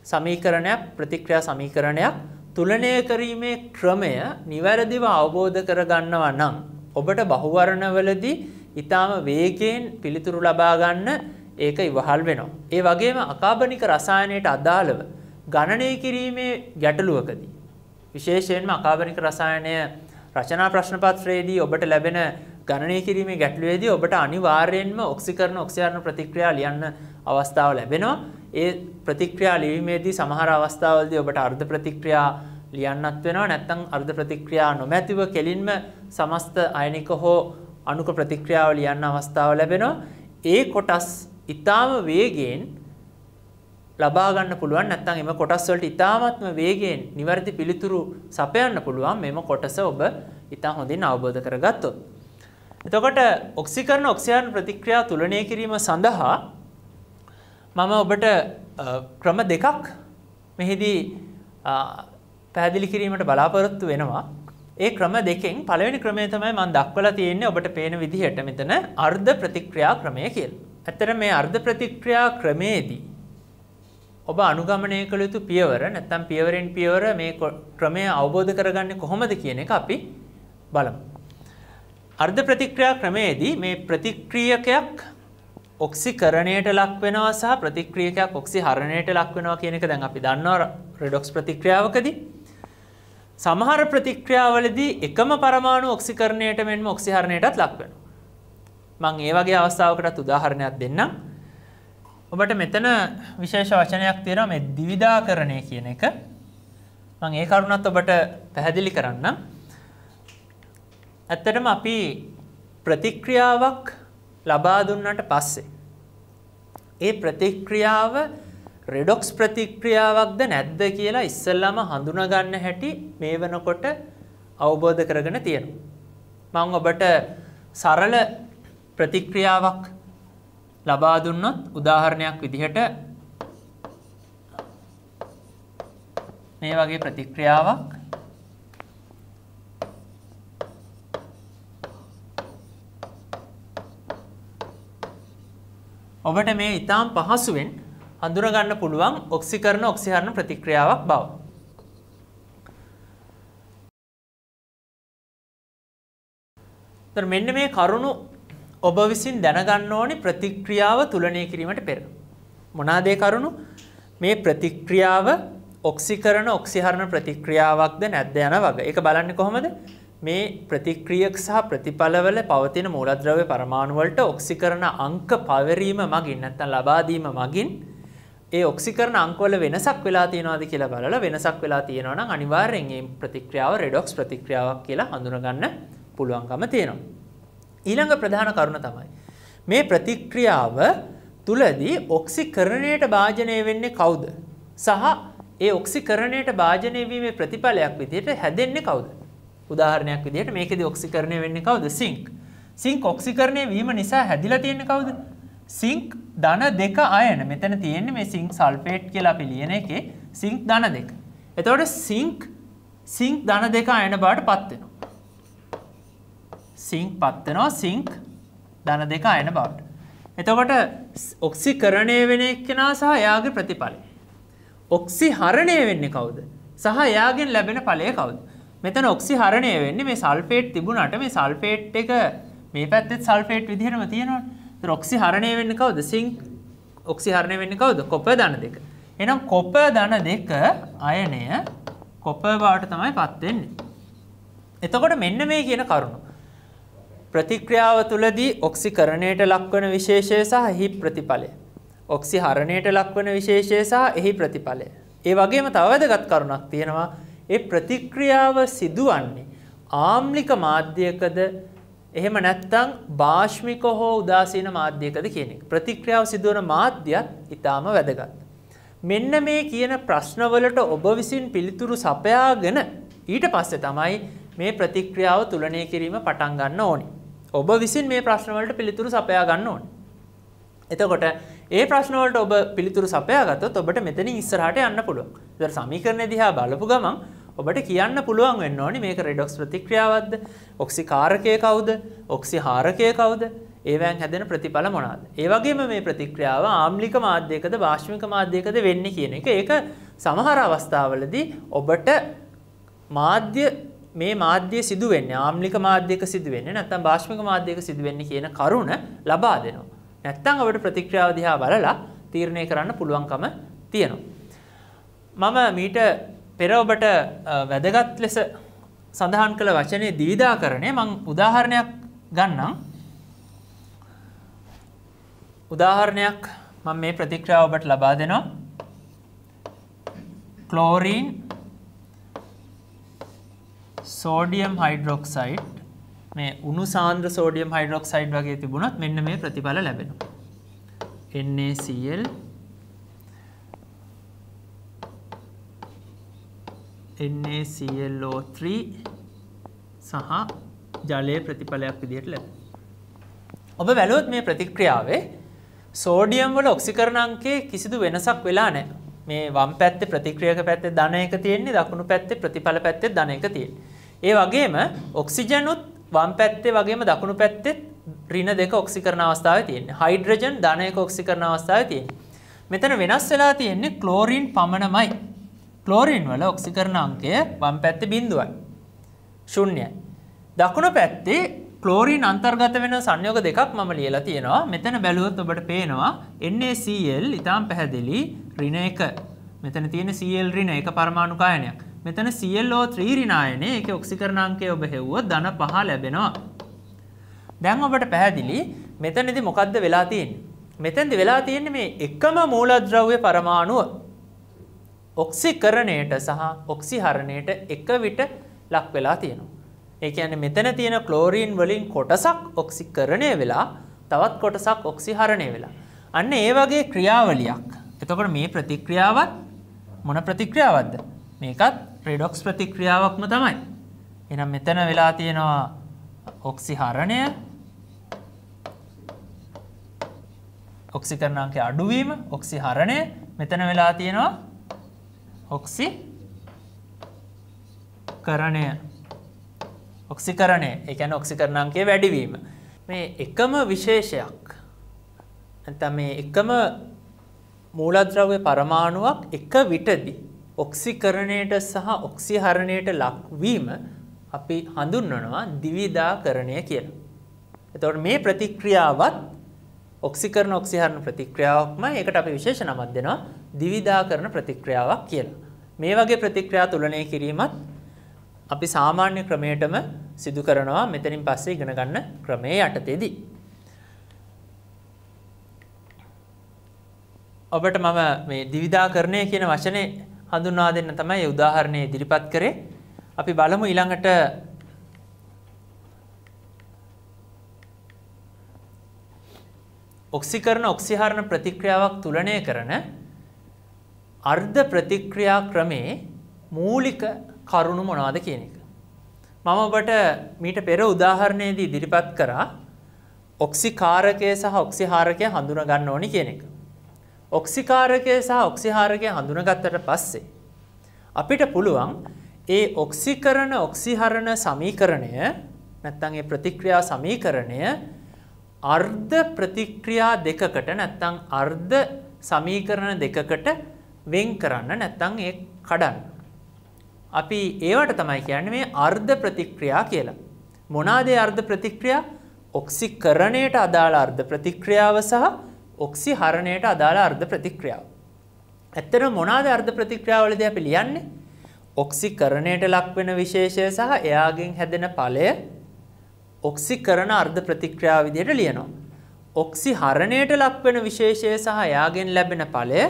[SPEAKER 1] සමීකරණයක් ප්‍රතික්‍රියා සමීකරණයක් තුලනය කිරීමේ ක්‍රමය නිවැරදිව අවබෝධ කරගන්නවා නම් ඔබට බහුවර්ණවලදී ඊටාම වේගයෙන් පිළිතුරු ලබා ගන්න ඒක ඉවහල් වෙනවා. ඒ වගේම අකාබනික රසායනයට අදාළව ගණනය කිරීමේ ගැටලුවකදී විශේෂයෙන්ම අකාබනික රසායනය රචනා ප්‍රශ්න පත්‍රයේදී ඔබට ලැබෙන ගණනය කිරීමේ ගැටලුවේදී ඔබට අනිවාර්යයෙන්ම ඔක්සිකරණ ඔක්සිහරණ ප්‍රතික්‍රියා ලියන්න අවස්ථාව ලැබෙනවා. ඒ ප්‍රතික්‍රියා ලිවීමේදී සමහර අවස්ථාවලදී ඔබට අර්ධ ප්‍රතික්‍රියා ලියන්නත් වෙනවා. නැත්නම් අර්ධ ප්‍රතික්‍රියා නොමැතිව කෙලින්ම සමස්ත අයනික හෝ අණුක ප්‍රතික්‍රියාව ලියන්න අවස්ථාව ලැබෙනවා. ඒ කොටස් ඊටාම වේගයෙන් ලබා ගන්න පුළුවන් නැත්නම් එම කොටස් වලට ඊටාමත්ම වේගයෙන් නිවැරදි පිළිතුරු සපයන්න පුළුවන් මෙම කොටස ඔබ ඊටා හොඳින් අවබෝධ කරගත්තොත්. එතකොට ඔක්සිකරණ ඔක්සිහරණ ප්‍රතික්‍රියා තුලනය කිරීම සඳහා මම ඔබට ක්‍රම දෙකක් මෙහිදී පැහැදිලි කිරීමට බලාපොරොත්තු වෙනවා. ඒ ක්‍රම දෙකෙන් පළවෙනි ක්‍රමය තමයි මම දක්වලා තියෙන්නේ ඔබට පේන විදිහට මෙතන අර්ධ ප්‍රතික්‍රියා ක්‍රමය කියලා. ඇත්තට මේ අර්ධ ප්‍රතික්‍රියා ක්‍රමයේදී ඔබ අනුගමනය කළ යුතු පියවර නැත්නම් පියවරෙන් පියවර මේ ක්‍රමය අවබෝධ කරගන්නේ කොහොමද කියන එක අපි බලමු. අර්ධ ප්‍රතික්‍රියා ක්‍රමයේදී මේ ප්‍රතික්‍රියකයක් ඔක්සිකරණයට ලක් වෙනවා සහ ප්‍රතික්‍රියකයක් ඔක්සිහරණයට ලක් වෙනවා කියන එක දැන් අපි දන්නවා රෙඩොක්ස් ප්‍රතික්‍රියාවකදී. සමහර ප්‍රතික්‍රියාවලදී එකම පරමාණු ඔක්සිකරණයට මෙන්ම ඔක්සිහරණයටත් ලක් වෙනවා. මම ඒ වගේ අවස්ථාවකටත් උදාහරණයක් දෙන්නම්. ඔබට මෙතන විශේෂ වචනයක් තියෙනවා මේ ද්විධාකරණය කියන එක. මම ඒ කරුණත් ඔබට පැහැදිලි කරන්නම්. ඇත්තටම අපි ප්‍රතික්‍රියාවක් ලබා දුන්නට පස්සේ ඒ ප්‍රතික්‍රියාව රෙඩොක්ස් ප්‍රතික්‍රියාවක්ද නැද්ද කියලා ඉස්සෙල්ලාම හඳුනා ගන්න හැටි මේ වෙනකොට අවබෝධ කරගෙන තියෙනවා. මම ඔබට සරල ප්‍රතික්‍රියාවක් ලබා දුන්නොත් උදාහරණයක් විදිහට මේ වගේ ප්‍රතික්‍රියාවක් ඔබට මේ ඊටාම් පහසුවෙන් හඳුනා ගන්න පුළුවන් ඔක්සිකරණ ඔක්සිහරණ ප්‍රතික්‍රියාවක් බව. මෙන්න මේ කරුණු ඔබ විසින් දැනගන්න ඕනි ප්‍රතික්‍රියාව තුලනය කිරීමට පෙර. මොනවාද ඒ කරුණු? මේ ප්‍රතික්‍රියාව ඔක්සිකරණ ඔක්සිහරණ ප්‍රතික්‍රියාවක්ද නැද්ද යන වගේ. ඒක බලන්නේ කොහොමද? මේ ප්‍රතික්‍රියක සහ ප්‍රතිඵලවල පවතින මූලද්‍රව්‍ය පරමාණු වලට ඔක්සිකරණ අංක පවරීම මගින් නැත්නම් ලබා දීම මගින් ඒ ඔක්සිකරණ අංකවල වෙනසක් වෙලා තියෙනවද කියලා බලලා වෙනසක් වෙලා තියෙනවා නම් අනිවාර්යෙන් මේ ප්‍රතික්‍රියාව රෙඩොක්ස් ප්‍රතික්‍රියාවක් කියලා හඳුනා ගන්න පුළුවන්කම තියෙනවා. ඊළඟ ප්‍රධාන කරුණ තමයි මේ ප්‍රතික්‍රියාව තුලදී ඔක්සිකරණයට භාජනය වෙන්නේ කවුද? සහ ඒ ඔක්සිකරණයට භාජනය වීමේ ප්‍රතිඵලයක් විදිහට හැදෙන්නේ කවුද? උදාහරණයක් විදිහට මේකෙදි ඔක්සිකරණය වෙන්නේ කවුද? සිංක්. සිංක් ඔක්සිකරණය වීම නිසා හැදිලා තියෙන්නේ කවුද? සිංක් ධන 2 අයන. මෙතන තියෙන්නේ මේ සිංක් සල්ෆේට් කියලා අපි ලියන එකේ සිංක් ධන 2. එතකොට සිංක් ධන 2 අයන බවට පත් වෙනවා. සිංක් පත් වෙනවා සිංක් ධන 2 අයන බවට. එතකොට ඔක්සිකරණය වෙන එක්කෙනා සහ එයාගේ ප්‍රතිඵලය. ඔක්සිහරණය වෙන්නේ කවුද? සහ එයාගෙන් ලැබෙන ඵලය කවුද? මෙතන ඔක්සිහරණය වෙන්නේ මේ සල්ෆේට් තිබුණාට මේ සල්ෆේට් එක මේ පැත්තේ සල්ෆේට් විදිහටම තියෙනවනේ. ඒතර ඔක්සිහරණය වෙන්නේ කවුද? සිංක් ඔක්සිහරණය වෙන්නේ කවුද? කොපර් ධන 2. එහෙනම් කොපර් ධන 2 අයනය කොපර් බවට තමයි පත් වෙන්නේ. එතකොට මෙන්න මේ කියන කරුණ. ප්‍රතික්‍රියාව තුලදී ඔක්සිකරණයට ලක්වන විශේෂය සහ එහි ප්‍රතිඵලය. ඔක්සිහරණයට ලක්වන විශේෂය සහ එහි ප්‍රතිඵලය. ඒ වගේම තව වැදගත් කරුණක් තියෙනවා. ඒ ප්‍රතික්‍රියාව සිදුවන්නේ ආම්ලික මාධ්‍යයකද එහෙම නැත්නම් බාෂ්මික හෝ උදාසීන මාධ්‍යයකද කියන එක. ප්‍රතික්‍රියාව සිදුවන මාධ්‍යයත් ඊටාම වැදගත්. මෙන්න මේ කියන ප්‍රශ්නවලට ඔබ විසින් පිළිතුරු සපයාගෙන ඊට පස්සේ තමයි මේ ප්‍රතික්‍රියාව තුලනය කිරීම පටන් ගන්න ඕනේ. ඔබ විසින් මේ ප්‍රශ්න වලට පිළිතුරු සපයා ගන්න ඕනේ. එතකොට ඒ ප්‍රශ්න වලට ඔබ පිළිතුරු සපයා ගත්තොත් ඔබට මෙතනින් ඉස්සරහට යන්න පුළුවන්. ඒතර සමීකරණය දිහා බලපු ගමන් ඔබට කියන්න පුළුවන් වෙන්න ඕනේ මේක රෙඩොක්ස් ප්‍රතික්‍රියාවක්ද? ඔක්සිකාරකය කවුද? ඔක්සිහාරකය කවුද? ඒවෙන් හැදෙන ප්‍රතිඵල මොනවාද? ඒ වගේම මේ ප්‍රතික්‍රියාව ආම්ලික මාධ්‍යයකද බාෂ්මික මාධ්‍යයකද වෙන්නේ කියන එක. ඒක සමහර අවස්ථාවලදී ඔබට මේ මාධ්‍ය සිදු වෙන්නේ ආම්ලික මාධ්‍යයක සිදු වෙන්නේ නැත්නම් බාෂ්මික මාධ්‍යයක සිදු වෙන්නේ කියන කරුණ ලබා දෙනවා. නැත්නම් ඔබට ප්‍රතික්‍රියාව දිහා බලලා තීරණය කරන්න පුළුවන්කම තියෙනවා. මම මීට පෙර ඔබට වැදගත් ලෙස සඳහන් කළ වචනේ ද්විධාකරණය මම උදාහරණයක් ගන්නම්. උදාහරණයක් මම මේ ප්‍රතික්‍රියාව ඔබට ලබා දෙනවා. ක්ලෝරින් සෝඩියම් හයිඩ්‍රොක්සයිඩ් මේ උණු සාන්ද්‍ර සෝඩියම් හයිඩ්‍රොක්සයිඩ් වගේ තිබුණත් මෙන්න මේ ප්‍රතිඵල ලැබෙනවා. NaCl NaClO3 සහ ජලයේ ප්‍රතිඵලයක් විදිහට ලැබෙනවා. ඔබ බැලුවොත් මේ ප්‍රතික්‍රියාවේ සෝඩියම් වල ඔක්සිකරණාංකයේ කිසිදු වෙනසක් වෙලා නැහැ. මේ වම් පැත්තේ ප්‍රතික්‍රියක පැත්තේ ධන එක තියෙන්නේ, දකුණු පැත්තේ ප්‍රතිඵල පැත්තේ ධන එක තියෙන්නේ. ඒ වගේම ඔක්සිජනුත් වම් පැත්තේ වගේම දකුණු පැත්තේ ඍණ දෙක ඔක්සිකරණ අවස්ථාවේ තියෙන්නේ. හයිඩ්‍රජන් ධන එක ඔක්සිකරණ අවස්ථාවේ තියෙන්නේ. මෙතන වෙනස් වෙලා තියෙන්නේ ක්ලෝරින් පමණමයි. ක්ලෝරින් වල ඔක්සිකරණ අංකය වම් පැත්තේ 0යි. 0යි. දකුණු පැත්තේ ක්ලෝරින් අන්තර්ගත වෙන සංයෝග දෙකක් මම ලියලා තියෙනවා. මෙතන බැලුවොත් ඔබට පේනවා NaCl ඊටාම් පැහැදිලි ඍණ 1. මෙතන තියෙන Cl ඍණ 1 පරමාණු කායනයක්. මෙතන ClO3 ඍණ ආයනේ ඒකේ ඔක්සිකරණාංකය ඔබ හෙව්වොත් ධන 5 ලැබෙනවා. දැන් ඔබට පැහැදිලි මෙතනදී මොකද්ද වෙලා තියෙන්නේ? මෙතෙන්දී වෙලා තියෙන්නේ මේ එකම මූලද්‍රව්‍ය පරමාණුව ඔක්සිකරණයට සහ ඔක්සිහරණයට එක විට ලක් වෙලා තියෙනවා. ඒ කියන්නේ මෙතන තියෙන ක්ලෝරින් වලින් කොටසක් ඔක්සිකරණය වෙලා තවත් කොටසක් ඔක්සිහරණය වෙලා. අන්න ඒ වගේ ක්‍රියාවලියක් එතකොට මේ ප්‍රතික්‍රියාවත් මොන ප්‍රතික්‍රියාවක්ද? මේකත් රෙඩොක්ස් ප්‍රතික්‍රියාවක්ම තමයි. එහෙනම් මෙතන වෙලා තියෙනවා ඔක්සිහරණය, ඔක්සිකරණාංකයේ අඩුවීම, ඔක්සිහරණය. මෙතන වෙලා තියෙනවා ඔක්සිකරණය. ඔක්සිකරණය ඒ කියන්නේ ඔක්සිකරණාංකයේ වැඩිවීම. මේ එකම විශේෂයක් නැත්නම් මේ එකම මූලද්‍රව්‍ය පරමාණුවක් එක විටදී ඔක්සිකරණයට සහ ඔක්සිහරණයට ලක්වීම අපි හඳුන්වනවා ද්විධාකරණය කියලා. එතකොට මේ ප්‍රතික්‍රියාවත් ඔක්සිකරණ ඔක්සිහරණ ප්‍රතික්‍රියාවක්ම. ඒකට අපි විශේෂ නමක් දෙනවා ද්විධාකරණ ප්‍රතික්‍රියාවක් කියලා. මේ වගේ ප්‍රතික්‍රියා තුලනය කිරීමත් අපි සාමාන්‍ය ක්‍රමයටම සිදු කරනවා මෙතනින් පස්සේ ඉගෙන ගන්න ක්‍රමයේ යටතේදී. ඔබට මම මේ ද්විධාකරණය කියන වචනේ හඳුන්වා දෙන්න තමයි උදාහරණය ඉදිරිපත් කරේ. අපි බලමු ඊළඟට ඔක්සිකරණ ඔක්සිහරණ ප්‍රතික්‍රියාවක් තුලනය කරන අර්ධ ප්‍රතික්‍රියා ක්‍රමේ මූලික කරුණු මොනවද කියන එක. මම ඔබට මීට පෙර උදාහරණයේදී ඉදිරිපත් කරා ඔක්සිකාරකය සහ ඔක්සිහාරකය හඳුනා ගන්න ඕනි කියන එක. ඔක්සිකාරකය සහ ඔක්සිහාරකය හඳුනාගත්තට පස්සේ අපිට පුළුවන් ඒ ඔක්සිකරණ ඔක්සිහරණ සමීකරණය නැත්නම් ඒ ප්‍රතික්‍රියා සමීකරණය අර්ධ ප්‍රතික්‍රියා දෙකකට නැත්නම් අර්ධ සමීකරණ දෙකකට වෙන් කරන්න නැත්නම් ඒ කඩන්න. අපි ඒවට තමයි කියන්නේ මේ අර්ධ ප්‍රතික්‍රියා කියලා. මොනවාද ඒ අර්ධ ප්‍රතික්‍රියා? ඔක්සිකරණයට අදාළ අර්ධ ප්‍රතික්‍රියාව සහ ඔක්සිහරණයට අදාළ අර්ධ ප්‍රතික්‍රියාව. ඇත්තටම මොනවාද අර්ධ ප්‍රතික්‍රියාවලදී අපි ලියන්නේ? ඔක්සිකරණයට ලක් වෙන විශේෂය සහ එයාගෙන් හැදෙන ඵලය ඔක්සිකරණ අර්ධ ප්‍රතික්‍රියාව විදිහට ලියනවා. ඔක්සිහරණයට ලක් වෙන විශේෂය සහ එයාගෙන් ලැබෙන ඵලය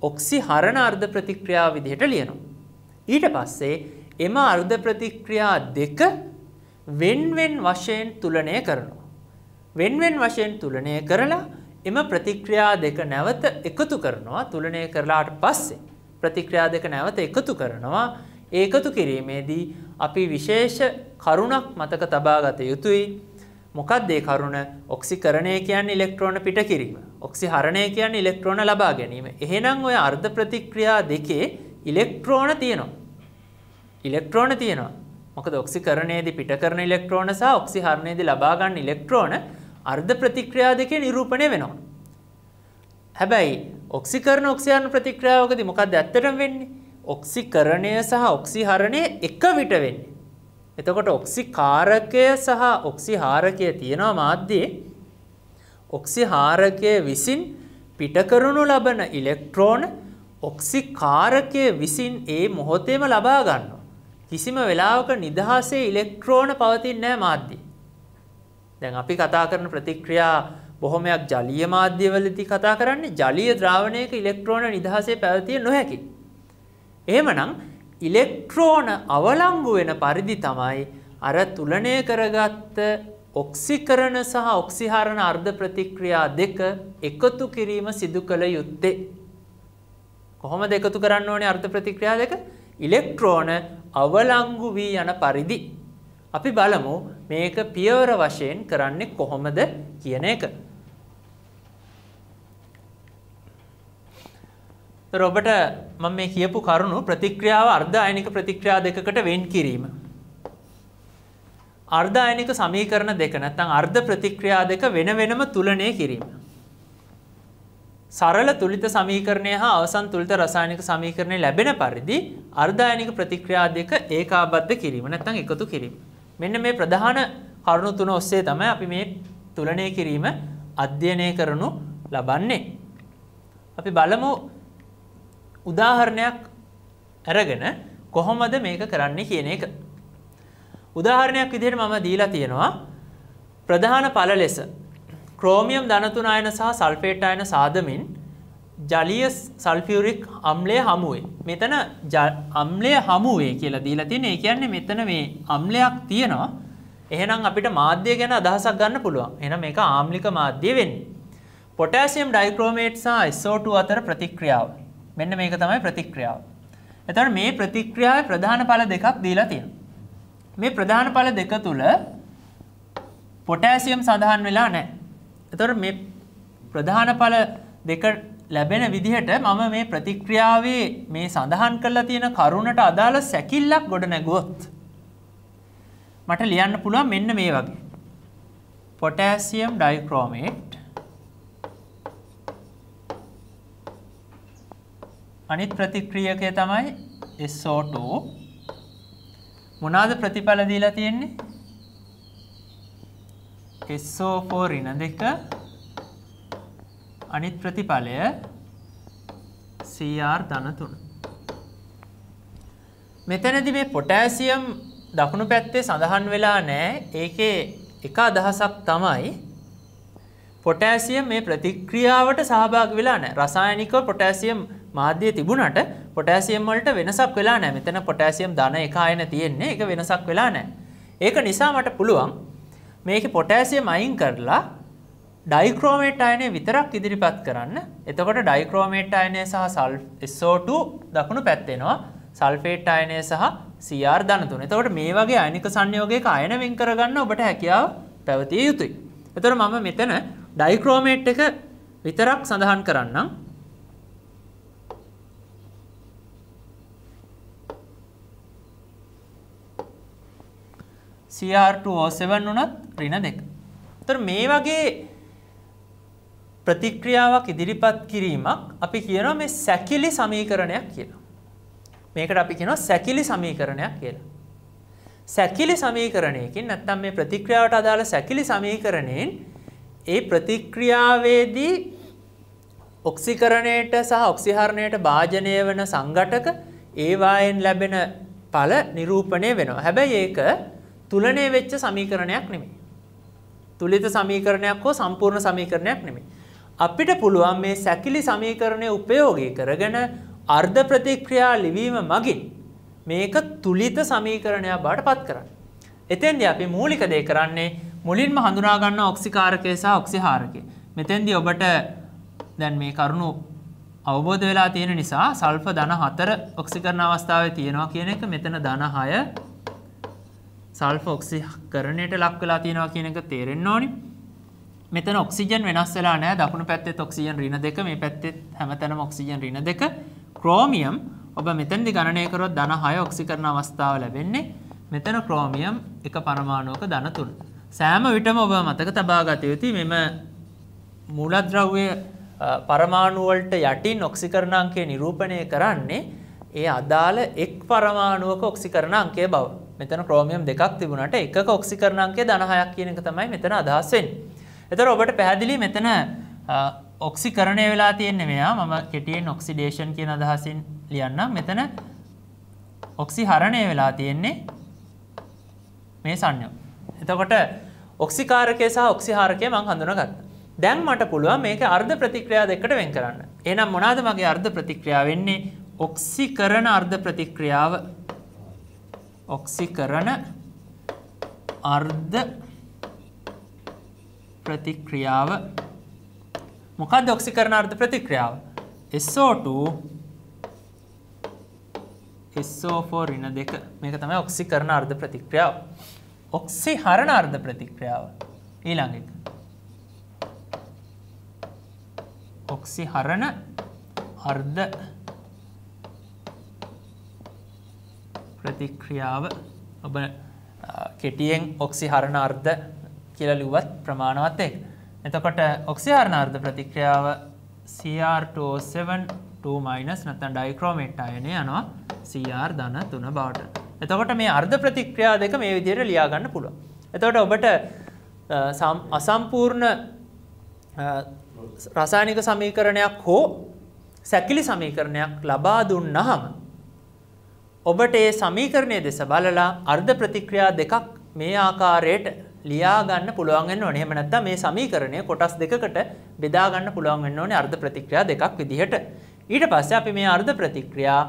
[SPEAKER 1] ඔක්සිහරණ අර්ධ ප්‍රතික්‍රියාව විදිහට ලියනවා. ඊට පස්සේ එම අර්ධ ප්‍රතික්‍රියා දෙක වෙන්වෙන් වශයෙන් තුලනය කරනවා. වෙන්වෙන් වශයෙන් තුලනය කරලා එම ප්‍රතික්‍රියා දෙක නැවත එකතු කරනවා. තුලනය කරලාට පස්සේ ප්‍රතික්‍රියා දෙක නැවත එකතු කරනවා. ඒකතු කිරීමේදී අපි විශේෂ කරුණක් මතක තබා ගත යුතුයි. මොකක්ද ඒ කරුණ? ඔක්සිකරණය කියන්නේ ඉලෙක්ට්‍රෝන පිට කිරීම. ඔක්සිහරණය කියන්නේ ඉලෙක්ට්‍රෝන ලබා ගැනීම. එහෙනම් ඔය අර්ධ ප්‍රතික්‍රියා දෙකේ ඉලෙක්ට්‍රෝන තියෙනවා. ඉලෙක්ට්‍රෝන තියෙනවා. මොකද ඔක්සිකරණයේදී පිට කරන ඉලෙක්ට්‍රෝන සහ ඔක්සිහරණයේදී ලබා ගන්න ඉලෙක්ට්‍රෝන අර්ධ ප්‍රතික්‍රියා දෙකේ නිරූපණය වෙනවා. හැබැයි ඔක්සිකරණ ඔක්සිහරණ ප්‍රතික්‍රියාවකදී මොකක්ද ඇත්තටම වෙන්නේ? ඔක්සිකරණය සහ ඔක්සිහරණය එක විට වෙන්නේ. එතකොට ඔක්සිකාරකය සහ ඔක්සිහාරකය තියෙනවා මාධ්‍යයේ. ඔක්සිහාරකය විසින් පිට කරනු ලබන ඉලෙක්ට්‍රෝන ඔක්සිකාරකය විසින් ඒ මොහොතේම ලබා ගන්නවා. කිසිම වෙලාවක නිදහසේ ඉලෙක්ට්‍රෝන පවතින්නේ නැහැ මාධ්‍යයේ. දැන් අපි කතා කරන ප්‍රතික්‍රියා බොහොමයක් ජලීය මාධ්‍යවලදී කතා කරන්නේ ජලීය ද්‍රාවණයක ඉලෙක්ට්‍රෝන නිදහසේ පැවතිය නොහැකි. එහෙමනම් ඉලෙක්ට්‍රෝන අවලංගු වෙන පරිදි තමයි අර තුලනය කරගත්ත ඔක්සිකරණ සහ ඔක්සිහරණ අර්ධ ප්‍රතික්‍රියා දෙක එකතු කිරීම සිදු කළ යුත්තේ. කොහොමද එකතු කරන්න ඕනේ අර්ධ ප්‍රතික්‍රියා දෙක? ඉලෙක්ට්‍රෝන අවලංගු වී යන පරිදි. අපි බලමු මේක පියවර වශයෙන් කරන්නේ කොහොමද කියන එක. ඔබට මම මේ කියපු කරුණු ප්‍රතික්‍රියාව අර්ධ ආයනික ප්‍රතික්‍රියා දෙකකට වෙන් කිරීම. අර්ධ ආයනික සමීකරණ දෙක නැත්නම් අර්ධ ප්‍රතික්‍රියා දෙක වෙන වෙනම තුලනය කිරීම. සරල තුලිත සමීකරණය හා අවසන් තුලිත රසායනික සමීකරණය ලැබෙන පරිදි අර්ධ ආයනික ප්‍රතික්‍රියා දෙක ඒකාබද්ධ කිරීම නැත්නම් එකතු කිරීම. මෙන්න මේ ප්‍රධාන කරුණු තුන ඔස්සේ තමයි අපි මේ තුලනය කිරීම අධ්‍යයනය කරනු ලබන්නේ. අපි බලමු උදාහරණයක් අරගෙන කොහොමද මේක කරන්නේ කියන එක. උදාහරණයක් විදිහට මම දීලා තියෙනවා ප්‍රධාන ඵල ලෙස ක්‍රෝමියම් ධන 3 අයන සහ සල්ෆේට් අයන සාදමින් ජලීය සල්ෆියුරික් අම්ලය හමු වේ. මෙතන අම්ලය හමු වේ කියලා දීලා තියෙන්නේ. ඒ කියන්නේ මෙතන මේ අම්ලයක් තියෙනවා. එහෙනම් අපිට මාධ්‍ය ගැන අදහසක් ගන්න පුළුවන්. එහෙනම් මේක ආම්ලික මාධ්‍ය වෙන්නේ. පොටෑසියම් ඩයික්‍රෝමේට් සහ SO2 අතර ප්‍රතික්‍රියාව. මෙන්න මේක තමයි ප්‍රතික්‍රියාව. එතකොට මේ ප්‍රතික්‍රියාවේ ප්‍රධාන ඵල දෙකක් දීලා තියෙනවා. මේ ප්‍රධාන ඵල දෙක තුල පොටෑසියම් සඳහන් වෙලා නැහැ. එතකොට මේ ප්‍රධාන ඵල දෙක ලැබෙන විදිහට මම මේ ප්‍රතික්‍රියාවේ මේ සඳහන් කරලා තියෙන කරුණට අදාළ සැකිල්ලක් ගොඩ නැගුවොත් මට ලියන්න පුළුවන් මෙන්න මේ වගේ. පොටෑසියම් ඩයික්‍රෝමේට් අනිත් ප්‍රතික්‍රියකය තමයි SO2 මොනවාද ප්‍රතිඵල දීලා තියෙන්නේ? SO4 ඍණ 2 අනිත් ප්‍රතිඵලය Cr ධන 3. මෙතනදී මේ පොටෑසියම් දකුණු පැත්තේ සඳහන් වෙලා නැහැ. ඒකේ එක අදහසක් තමයි පොටෑසියම් මේ ප්‍රතික්‍රියාවට සහභාගී වෙලා නැහැ. රසායනිකව පොටෑසියම් මාධ්‍යය තිබුණාට පොටෑසියම් වලට වෙනසක් වෙලා නැහැ. මෙතන පොටෑසියම් ධන 1 ආයන තියෙන්නේ. ඒක වෙනසක් වෙලා නැහැ. ඒක නිසා මට පුළුවන් මේකේ පොටෑසියම් අයින් කරලා ඩයික්‍රෝමේට් අයනය විතරක් ඉදිරිපත් කරන්න. එතකොට ඩයික්‍රෝමේට් අයනය සහ SO2 දකුණු පැත්තේ එනවා. සල්ෆේට් අයනය සහ Cr ධන 3. එතකොට මේ වගේ අයනික සංයෝගයක අයන වෙන් කරගන්න ඔබට හැකියාව පැවතිය යුතුයි. එතකොට මම මෙතන ඩයික්‍රෝමේට් එක විතරක් සඳහන් කරන්නම්. Cr2O7 උනත් ඍණ 2. එතකොට මේ වගේ ප්‍රතික්‍රියාවක් ඉදිරිපත් කිරීමක් අපි කියනවා මේ සැකිලි සමීකරණයක් කියලා. මේකට අපි කියනවා සැකිලි සමීකරණයක් කියලා. සැකිලි සමීකරණයකින් නැත්නම් මේ ප්‍රතික්‍රියාවට අදාළ සැකිලි සමීකරණයෙන් ඒ ප්‍රතික්‍රියාවේදී ඔක්සිකරණයට සහ ඔක්සිහරණයට භාජනය වන සංඝටක ඒවායෙන් ලැබෙන ඵල නිරූපණය වෙනවා. හැබැයි ඒක තුලණය වෙච්ච සමීකරණයක් නෙමෙයි. තුලිත සමීකරණයක් හෝ සම්පූර්ණ සමීකරණයක් නෙමෙයි. අපිට පුළුවන් මේ සැකිලි සමීකරණය උපයෝගී කරගෙන අර්ධ ප්‍රතික්‍රියා ලිවීම මගින් මේක තුලිත සමීකරණයක් බවට පත් කරන්න. එතෙන්දී අපි මූලික දේ කරන්නේ මුලින්ම හඳුනා ගන්න ඔක්සිකාරකය සහ ඔක්සිහාරකය. මෙතෙන්දී ඔබට දැන් මේ කරුණු අවබෝධ වෙලා තියෙන නිසා සල්ෆර් ධන 4 ඔක්සිකරණ අවස්ථාවේ තියෙනවා කියන එක මෙතන ධන 6 සල්ෆර් ඔක්සිකරණයට ලක් වෙලා තියෙනවා කියන එක තේරෙන්න ඕනි. මෙතන ඔක්සිජන් වෙනස් වෙලා නැහැ. දකුණු පැත්තේ ඔක්සිජන් ඍණ 2 මේ පැත්තේ හැමතැනම ඔක්සිජන් ඍණ 2. ක්‍රෝමියම් ඔබ මෙතනදී ගණනය කරොත් ධන 6 ඔක්සිකරණ අවස්ථාව ලැබෙන්නේ. මෙතන ක්‍රෝමියම් එක පරමාණුවක ධන 3. සෑම විටම ඔබ මතක තබා ගත යුතුයි මෙම මූලද්‍රව්‍ය පරමාණු වලට යටින් ඔක්සිකරණ අංකය නිරූපණය කරන්නේ ඒ අදාළ එක් පරමාණුවක ඔක්සිකරණ අංකය බව. මෙතන ක්‍රෝමියම් දෙකක් තිබුණාට එකක ඔක්සිකරණ අංකය ධන 6ක් කියන එක තමයි මෙතන අදහස් වෙන්නේ. එතකොට ඔබට පැහැදිලි මෙතන ඔක්සිකරණය වෙලා තියෙන්නේ මෙයා. මම කෙටියෙන් ඔක්සිඩේෂන් කියන අදහසින් ලියන්නම්. මෙතන ඔක්සිහරණය වෙලා තියෙන්නේ මේ සංයෝග. එතකොට ඔක්සිකාරකය සහ ඔක්සිහාරකය මම හඳුනාගත්තා. දැන් මට පුළුවන් මේක අර්ධ ප්‍රතික්‍රියා දෙකකට වෙන් කරන්න. එහෙනම් මොනවාද මගේ අර්ධ ප්‍රතික්‍රියාව වෙන්නේ? ඔක්සිකරණ අර්ධ ප්‍රතික්‍රියාව. ඔක්සිකරණ අර්ධ ප්‍රතික්‍රියාව. මොකක්ද ඔක්සිකරණ අර්ධ ප්‍රතික්‍රියාව? SO2 SO4 ඍණ 2 මේක තමයි ඔක්සිකරණ අර්ධ ප්‍රතික්‍රියාව. ඔක්සිහරණ අර්ධ ප්‍රතික්‍රියාව ඊළඟ එක. ඔක්සිහරණ අර්ධ ප්‍රතික්‍රියාව ඔබ කෙටියෙන් ඔක්සිහරණ අර්ධ කියලා ලිව්වත් ප්‍රමාණවත් ඒක. එතකොට ඔක්සිහරණ අර්ධ ප්‍රතික්‍රියාව Cr2O7 2- නැත්නම් ඩයික්‍රෝමේට් අයනය යනවා Cr ධන 3 බවට. එතකොට මේ අර්ධ ප්‍රතික්‍රියා දෙක මේ විදිහට ලියා ගන්න පුළුවන්. එතකොට ඔබට අසම්පූර්ණ රසායනික සමීකරණයක් හෝ සැකිලි සමීකරණයක් ලබා දුන්නාම ඔබට ඒ සමීකරණයේ දෙස බලලා අර්ධ ප්‍රතික්‍රියා දෙකක් මේ ආකාරයට ලියා ගන්න පුළුවන් වෙන්න ඕනේ. එහෙම නැත්නම් මේ සමීකරණය කොටස් දෙකකට බෙදා ගන්න පුළුවන් වෙන්න ඕනේ අර්ධ ප්‍රතික්‍රියා දෙකක් විදිහට. ඊට පස්සේ අපි මේ අර්ධ ප්‍රතික්‍රියා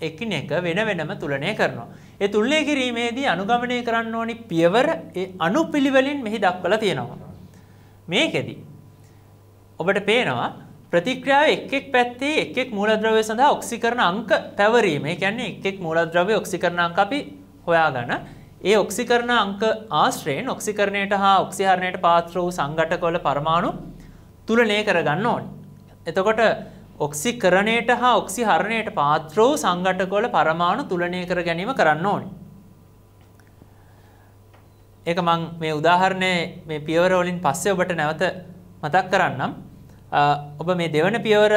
[SPEAKER 1] එකිනෙක වෙන වෙනම තුලනය කරනවා. ඒ තුලනය කිරීමේදී අනුගමනය කරන්න ඕනි පියවර ඒ අනුපිළිවෙලින් මෙහි දක්වලා තියෙනවා. මේකෙදි ඔබට පේනවා ප්‍රතික්‍රියාව එක් පැත්තේ එක් මූලද්‍රව්‍ය සඳහා ඔක්සිකරණ අංක පැවරීම. ඒ කියන්නේ එක් මූලද්‍රව්‍ය ඔක්සිකරණ අංක අපි හොයාගන්න. ඒ ඔක්සිකරණ අංක ආශ්‍රයෙන් ඔක්සිකරණයට හා ඔක්සිහරණයට පාත්‍ර වූ සංඝටකවල පරමාණු තුලනය කරගන්න ඕනේ. එතකොට ඔක්සිකරණයට හා ඔක්සිහරණයට පාත්‍ර වූ සංඝටකවල පරමාණු තුලනය කර ගැනීම කරන්න ඕනේ. ඒක මම මේ උදාහරණය මේ පියවර වලින් පස්සේ ඔබට නැවත මතක් කරන්නම්. ඔබ මේ දෙවන පියවර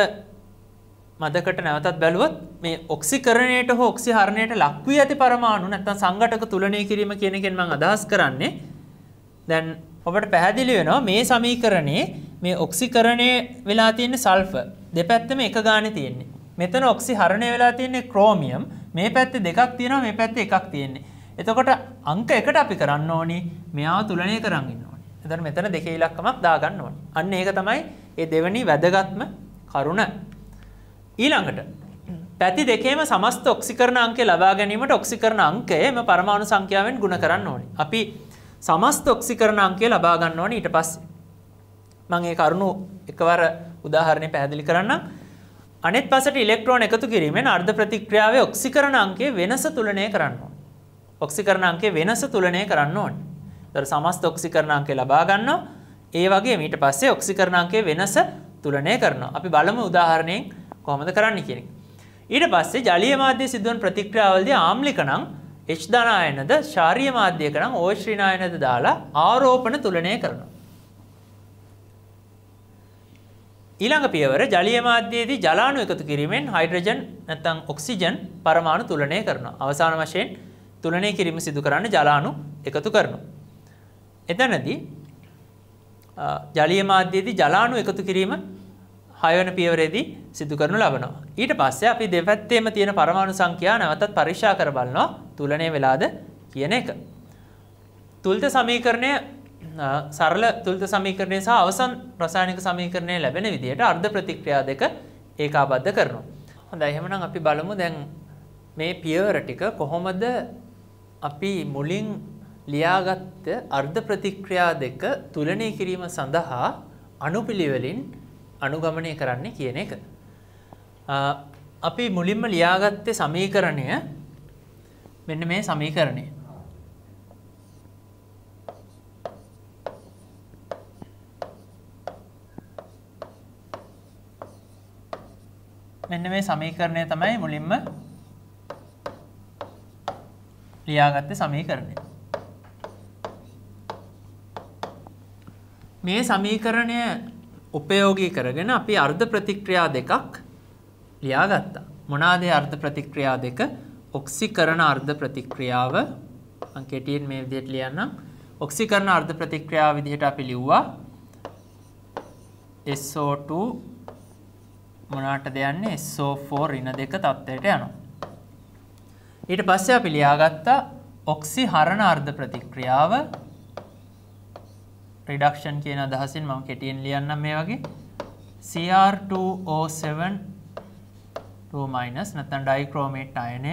[SPEAKER 1] මතකට නැවතත් බැලුවොත් මේ ඔක්සිකරණයට හෝ ඔක්සිහරණයට ලක් වී ඇති පරමාණු නැත්නම් සංඝටක තුලනය කිරීම කියන එකෙන් මම අදහස් කරන්නේ දැන් ඔබට පැහැදිලි වෙනවා මේ සමීකරණයේ මේ ඔක්සිකරණය වෙලා තියෙන සල්ෆර් දෙපැත්තම එක ගානේ තියෙන්නේ. මෙතන ඔක්සිහරණය වෙලා තියෙන්නේ ක්‍රෝමියම්. මේ පැත්තේ දෙකක් තියෙනවා මේ පැත්තේ එකක් තියෙන්නේ. එතකොට අංක එකට අපි කරන්න ඕනි මෙයාව තුලනය කරන් ඉන්න ඕනි. එතන මෙතන දෙකේ ඉලක්කමක් දාගන්න ඕනි. අන්න ඒක තමයි මේ දෙවෙනි වැදගත්ම කරුණ. ඊළඟට පැති දෙකේම සමස්ත ඔක්සිකරණ අංකය ලබා ගැනීමට ඔක්සිකරණ අංකය එම පරමාණු සංඛ්‍යාවෙන් ගුණ කරන්න ඕනි. අපි සමස්ත ඔක්සිකරණ අංකය ලබා ගන්න ඕනි ඊට පස්සේ. මම ඒ කරුණු එකවර උදාහරණේ පැහැදිලි කරන්නම්. අනෙත් පසට ඉලෙක්ට්‍රෝන එකතු කිරීමෙන් අර්ධ ප්‍රතික්‍රියාවේ ඔක්සිකරණ අංකයේ වෙනස තුලනය කරන්න ඕනි. ඔක්සිකරණ අංකයේ වෙනස තුලනය කරන්න ඕනි. ඒතර සමස්ත ඔක්සිකරණ අංකය ලබා ගන්නවා. ඒ වගේම ඊට පස්සේ ඔක්සිකරණ අංකයේ වෙනස තුලනය කරනවා. අපි බලමු උදාහරණයෙන් කොහොමද කරන්නේ කියන එක. ඊට පස්සේ ජලීය මාධ්‍යයේ සිදුවන ප්‍රතික්‍රියාවලදී ආම්ලික නම් H ධන ආයනද ක්ෂාරීය මාධ්‍යයක නම් OH ඍණ ආයනද දාලා ආරෝපණ තුලනය කරනවා. ඊළඟ පියවර ජලීය මාධ්‍යයේදී ජලාණු එකතු කිරීමෙන් හයිඩ්‍රජන් නැත්නම් ඔක්සිජන් පරමාණු තුලනය කරනවා. අවසාන වශයෙන් තුලනය කිරීම සිදු කරන්නේ ජලාණු එකතු කරනවා. එතනදී ජලීය මාධ්‍යයේදී ජලාණු එකතු කිරීම 6 වෙනි පියවරේදී සිදු කරනු ලබනවා. ඊට පස්සේ අපි දෙපැත්තේම තියෙන පරමාණු සංඛ්‍යා නැවතත් පරීක්ෂා කර බලනවා තුලනය වෙලාද කියන එක. තුලිත සමීකරණය සරල තුලිත සමීකරණය සහ අවසන් රසායනික සමීකරණය ලැබෙන විදිහට අර්ධ ප්‍රතික්‍රියා දෙක ඒකාබද්ධ කරනවා. හොඳයි එහෙනම් අපි බලමු දැන් මේ පියවර ටික කොහොමද අපි මුලින් ලියාගත්ත අර්ධ ප්‍රතික්‍රියා දෙක තුලනය කිරීම සඳහා අනුපිළිවෙලින් අනුගමනය කරන්නේ කියන එක. අපි මුලින්ම ලියාගත්තේ සමීකරණය මෙන්න මේ සමීකරණය. මෙන්න මේ සමීකරණය තමයි මුලින්ම ලියාගත්තේ සමීකරණය. මේ සමීකරණය උපයෝගී කරගෙන අපි අර්ධ ප්‍රතික්‍රියා දෙකක් ලියාගත්තා. මොනවාද අර්ධ ප්‍රතික්‍රියා දෙක? ඔක්සිකරණ අර්ධ ප්‍රතික්‍රියාව මම කෙටියෙන් මේ විදිහට ලියන්නම්. ඔක්සිකරණ අර්ධ ප්‍රතික්‍රියාව විදිහට අපි ලිව්වා SO2 මොනකටද යන්නේ SO4 ඍණ 2 තත්ත්වයට යනවා. ඊට පස්සේ අපි ලියාගත්තා ඔක්සිහරණ අර්ධ ප්‍රතික්‍රියාව රිඩක්ෂන් කියන අදහසින් මම කෙටියෙන් ලියන්නම් මේ වගේ Cr2O7 2- නැත්නම් ඩයික්‍රෝමේට් අයනය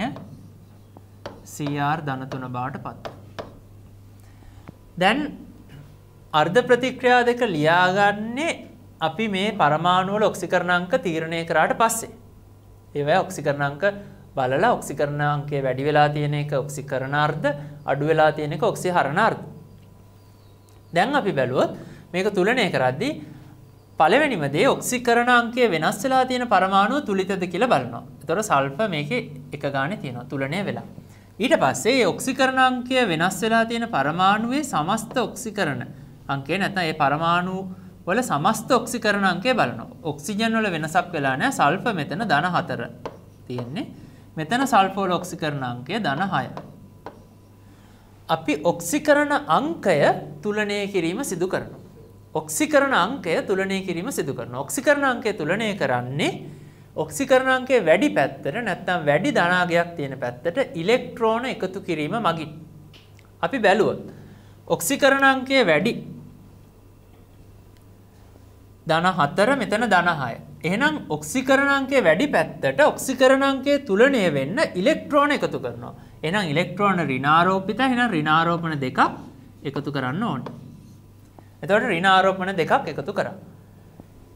[SPEAKER 1] Cr ධන 3 බවට පත්. දැන් අර්ධ ප්‍රතික්‍රියා දෙක ලියාගන්නේ අපි මේ පරමාණු වල ඔක්සිකරණාංක තීරණය කරාට පස්සේ. ඒවැ ඔක්සිකරණාංක බලලා ඔක්සිකරණාංකය වැඩි වෙලා තියෙන එක ඔක්සිකරණාර්ධ අඩු වෙලා තියෙන එක ඔක්සිහරණාර්ධ. දැන් අපි බැලුවොත් මේක තුලනය කරද්දී පළවෙනිම දේ ඔක්සිකරණාංකය වෙනස් වෙලා තියෙන පරමාණුව තුලිතද කියලා බලනවා. ඒතකොට සල්ෆර් මේකේ එක ගානේ තියෙනවා තුලනය වෙලා. ඊට පස්සේ මේ ඔක්සිකරණාංකය වෙනස් වෙලා තියෙන පරමාණුවේ සමස්ත ඔක්සිකරණ අංකය නැත්නම් ඒ පරමාණු වල සමස්ත ඔක්සිකරණ අංකය බලනවා. ඔක්සිජන් වල වෙනසක් වෙලා නැහැ. සල්ෆර් මෙතන ධන 4 තියෙන්නේ. මෙතන සල්ෆර් වල ඔක්සිකරණ අංකය ධන 6. අපි ඔක්සිකරණ අංකය තුලනය කිරීම සිදු කරනවා. ඔක්සිකරණ අංකය තුලනය කිරීම සිදු කරනවා. ඔක්සිකරණ අංකය තුලනය කරන්නේ ඔක්සිකරණ අංකයේ වැඩි පැත්තට නැත්නම් වැඩි ධනාගයක් තියෙන පැත්තට ඉලෙක්ට්‍රෝන එකතු කිරීම මගින්. අපි බැලුවොත් ඔක්සිකරණ අංකය වැඩි ධන 4 මෙතන ධන 6. එහෙනම් ඔක්සිකරණ අංකයේ වැඩි පැත්තට ඔක්සිකරණ අංකයේ තුලනය වෙන්න ඉලෙක්ට්‍රෝන එකතු කරනවා. එහෙනම් ඉලෙක්ට්‍රෝන ඍණාරෝපිත එහෙනම් ඍණාරෝපණ දෙකක් එකතු කරන්න ඕනේ. එතකොට ඍණාරෝපණ දෙකක් එකතු කරා.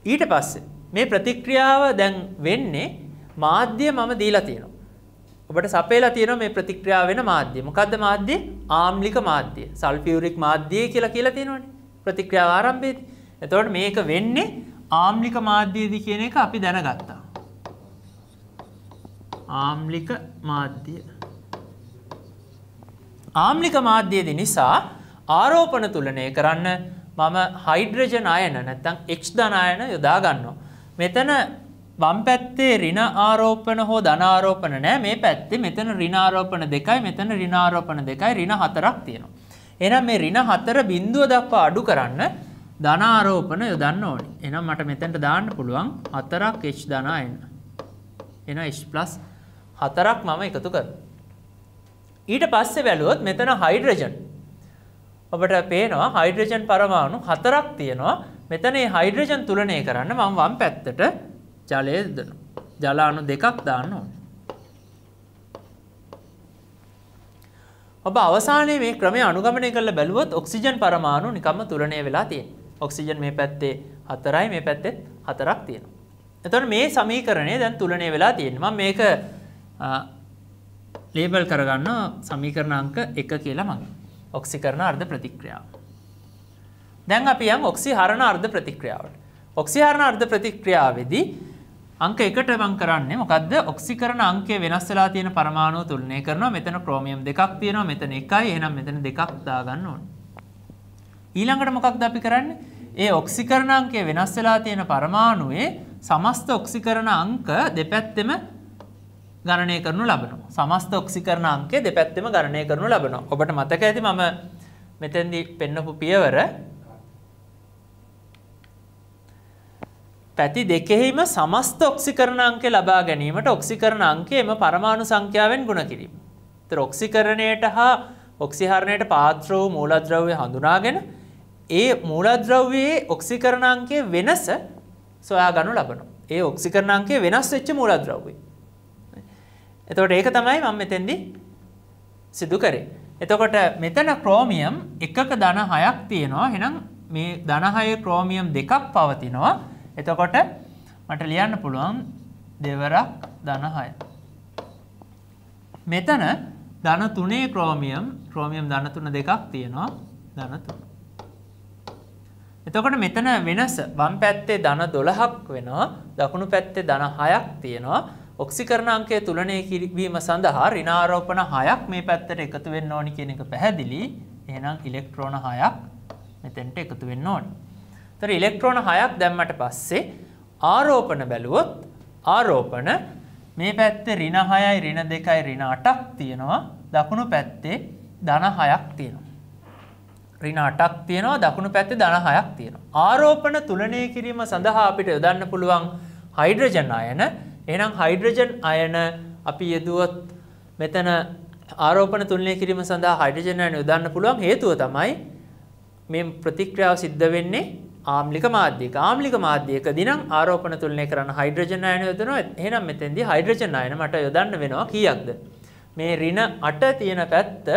[SPEAKER 1] ඊට පස්සේ මේ ප්‍රතික්‍රියාව දැන් වෙන්නේ මාධ්‍ය මම දීලා තියෙනවා. ඔබට සපයලා තියෙනවා මේ ප්‍රතික්‍රියාව වෙන මාධ්‍ය. මොකද්ද මාධ්‍ය? ආම්ලික මාධ්‍ය. සල්ෆියුරික් මාධ්‍ය කියලා තියෙනවනේ. ප්‍රතික්‍රියාව ආරම්භයේදී. එතකොට මේක වෙන්නේ ආම්ලික මාධ්‍යයේදී කියන එක අපි දැනගත්තා. ආම්ලික මාධ්‍ය. ආම්ලික මාධ්‍යයේදී නිසා ආරෝපණ තුලනය කරන්න මම හයිඩ්‍රජන් අයන නැත්නම් H ධන අයන යොදා ගන්නවා. මෙතන වම් පැත්තේ ඍණ ආරෝපණ හෝ ධන ආරෝපණ නැහැ. මේ පැත්තේ මෙතන ඍණ ආරෝපණ 2යි මෙතන ර්ණ ආරෝපණ 2යි ඍණ 4ක් තියෙනවා. එහෙනම් මේ ඍණ 4 බිඳුව දක්වා අඩු කරන්න ධන ආරෝපණ යොදන්න ඕනේ. එහෙනම් මට මෙතනට දාන්න පුළුවන් 4ක් H ධන අයන. එහෙනම් H+ 4ක් මම එකතු කරනවා. ඊට පස්සේ බැලුවොත් මෙතන හයිඩ්‍රජන්. ඔබට පේනවා හයිඩ්‍රජන් පරමාණු 4ක් තියෙනවා. මෙතන මේ හයිඩ්‍රජන් තුලනය කරන්න මම වම් පැත්තට ජලය දෙනවා. ජල අණු 2ක් දාන්න ඕනේ. ඔබ අවසානයේ මේ ක්‍රමය අනුගමනය කරලා බැලුවොත් ඔක්සිජන් පරමාණු නිකම්ම තුලනය වෙලා තියෙනවා. ඔක්සිජන් මේ පැත්තේ 4යි මේ පැත්තේ 4ක් තියෙනවා. එතකොට මේ සමීකරණය දැන් තුලනය වෙලා තියෙනවා. මම මේක ලේබල් කරගන්න සමීකරණ අංක 1 කියලා මගේ. ඔක්සිකරණ අර්ධ ප්‍රතික්‍රියාව. දැන් අපි යමු ඔක්සිහරණ අර්ධ ප්‍රතික්‍රියාවට. ඔක්සිහරණ අර්ධ ප්‍රතික්‍රියාවේදී අංක 1ට මම කරන්නේ මොකද්ද? ඔක්සිකරණ අංකය වෙනස් වෙලා තියෙන පරමාණු තුලනය කරනවා. මෙතන ක්‍රෝමියම් 2ක් තියෙනවා. මෙතන 1යි. එහෙනම් මෙතන 2ක් දාගන්න ඕනේ. ඊළඟට මොකක්ද අපි කරන්නේ? ඒ ඔක්සිකරණ අංකය වෙනස් වෙලා තියෙන පරමාණුවේ සමස්ත ඔක්සිකරණ අංක දෙපැත්තෙම ගණනය කරනු ලබනවා. සමස්ත ඔක්සිකරණ අංකය දෙපැත්තෙම ගණනය කරනු ලබනවා. ඔබට මතක ඇති මම මෙතෙන්දී පෙන්නපු පියවර පැති දෙකෙහිම සමස්ත ඔක්සිකරණ අංකය ලබා ගැනීමට ඔක්සිකරණ අංකයම පරමාණු සංඛ්‍යාවෙන් ගුණ කිරීම. ඒතර ඔක්සිකරණයට හා ඔක්සිහරණයට පාත්‍ර වූ මූලද්‍රව්‍ය හඳුනාගෙන ඒ මූලද්‍රව්‍යයේ ඔක්සිකරණ අංකයේ වෙනස සොයා ගන්නු ලබනවා. ඒ ඔක්සිකරණ අංකයේ වෙනස් වෙච්ච මූලද්‍රව්‍යය. එතකොට ඒක තමයි මම මෙතෙන්දී සිදු කරේ. එතකොට මෙතන ක්‍රෝමියම් එකක ධන 6ක් තියෙනවා. එහෙනම් මේ ධන 6 ක්‍රෝමියම් දෙකක් පවතිනවා. එතකොට මට ලියන්න පුළුවන් දෙවරක් ධන 6. මෙතන ධන 3 ක්‍රෝමියම් ධන 3 දෙකක් තියෙනවා. ධන 3. එතකොට මෙතන වෙනස වම් පැත්තේ ධන 12ක් වෙනවා. දකුණු පැත්තේ ධන 6ක් තියෙනවා. ඔක්සිකරණ අංකය තුලනය කිරීම සඳහා ඍණාරෝපණ 6ක් මේ පැත්තට එකතු වෙන්න ඕනි කියන එක පැහැදිලි. එහෙනම් ඉලෙක්ට්‍රෝන 6ක් මෙතෙන්ට එකතු වෙන්න ඕනි. ඒතර ඉලෙක්ට්‍රෝන 6ක් දැම්මට පස්සේ ආරෝපණ බැලුවොත් ආරෝපණ මේ පැත්තේ ඍණ 6යි ඍණ 2යි ඍණ 8ක් තියෙනවා. දකුණු පැත්තේ ධන 6ක් තියෙනවා. ඍණ 8ක් තියෙනවා. දකුණු පැත්තේ ධන 6ක් තියෙනවා. ආරෝපණ තුලනය කිරීම සඳහා අපිට යොදන්න පුළුවන් හයිඩ්‍රජන් අයන. එහෙනම් හයිඩ්‍රජන් අයන අපි යෙදුවොත් මෙතන ආරෝපණ තුලනය කිරීම සඳහා හයිඩ්‍රජන් අයන යොදන්න පුළුවන් හේතුව තමයි මේ ප්‍රතික්‍රියාව සිද්ධ වෙන්නේ ආම්ලික මාධ්‍යයක. ආම්ලික මාධ්‍යයකදී නම් ආරෝපණ තුලනය කරන්න හයිඩ්‍රජන් අයන යොදනවා. එහෙනම් මෙතෙන්දී හයිඩ්‍රජන් අයන මට යොදන්න වෙනවා කීයක්ද? මේ ඍණ 8 තියෙන පැත්ත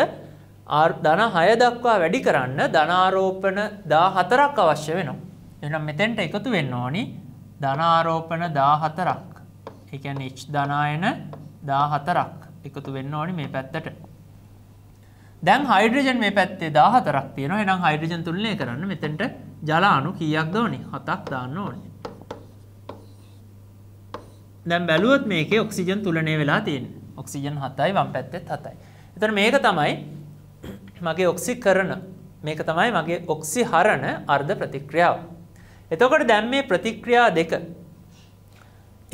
[SPEAKER 1] ධන 6 දක්වා වැඩි කරන්න ධන ආරෝපණ 14ක් අවශ්‍ය වෙනවා. එහෙනම් මෙතෙන්ට එකතු වෙන්න ඕනි ධන ආරෝපණ 14ක්. ඒ කියන්නේ H ධන අයන 14ක් එකතු වෙන්න ඕනි මේ පැත්තට. දැන් හයිඩ්‍රජන් මේ පැත්තේ 14ක් තියෙනවා. එහෙනම් හයිඩ්‍රජන් තුලනය කරන්න මෙතෙන්ට ජල අණු කීයක්ද ඕනි? 7ක් දාන්න ඕනි. දැන් බැලුවොත් මේකේ ඔක්සිජන් තුලනය වෙලා තියෙන්නේ. ඔක්සිජන් 7යි වම් පැත්තෙත් 7යි. එතන මේක තමයි මගේ ඔක්සිකරණ. මේක තමයි මගේ ඔක්සිහරණ අර්ධ ප්‍රතික්‍රියාව. එතකොට දැන් මේ ප්‍රතික්‍රියා දෙක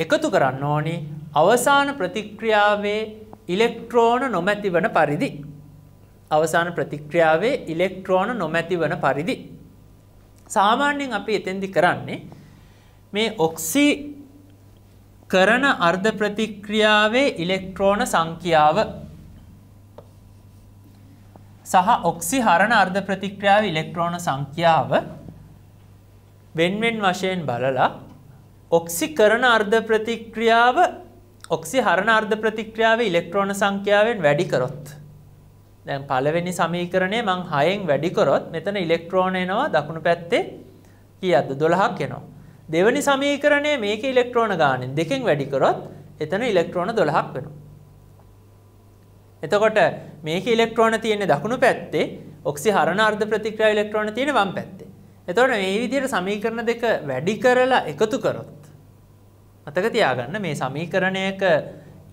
[SPEAKER 1] එකතු කරන්න ඕනි අවසාන ප්‍රතික්‍රියාවේ ඉලෙක්ට්‍රෝන නොමැති වන පරිදි. අවසාන ප්‍රතික්‍රියාවේ ඉලෙක්ට්‍රෝන නොමැති වන පරිදි. සාමාන්‍යයෙන් අපි එතෙන්දි කරන්නේ මේ ඔක්සිකරණ අර්ධ ප්‍රතික්‍රියාවේ ඉලෙක්ට්‍රෝන සංඛ්‍යාව සහ ඔක්සිහරණ අර්ධ ප්‍රතික්‍රියාවේ ඉලෙක්ට්‍රෝන සංඛ්‍යාව වෙන්වෙන් වශයෙන් බලලා ඔක්සිකරණ අර්ධ ප්‍රතික්‍රියාව ඔක්සිහරණ අර්ධ ප්‍රතික්‍රියාවේ ඉලෙක්ට්‍රෝන සංඛ්‍යාවෙන් වැඩි කරොත් දැන් පළවෙනි සමීකරණය මම 6න් වැඩි කරොත් මෙතන ඉලෙක්ට්‍රෝන එනවා දකුණු පැත්තේ කීයක්ද 12ක් එනවා. දෙවෙනි සමීකරණය මේකේ ඉලෙක්ට්‍රෝන ගානෙන් දෙකෙන් වැඩි කරොත් එතන ඉලෙක්ට්‍රෝන 12ක් වෙනවා. එතකොට මේකේ ඉලෙක්ට්‍රෝන තියෙන්නේ දකුණු පැත්තේ, ඔක්සිහරණ අර්ධ ප්‍රතික්‍රියා ඉලෙක්ට්‍රෝන තියෙන්නේ වම් පැත්තේ. එතකොට මේ විදිහට සමීකරණ දෙක වැඩි කරලා එකතු කරොත් මතක තියාගන්න මේ සමීකරණයක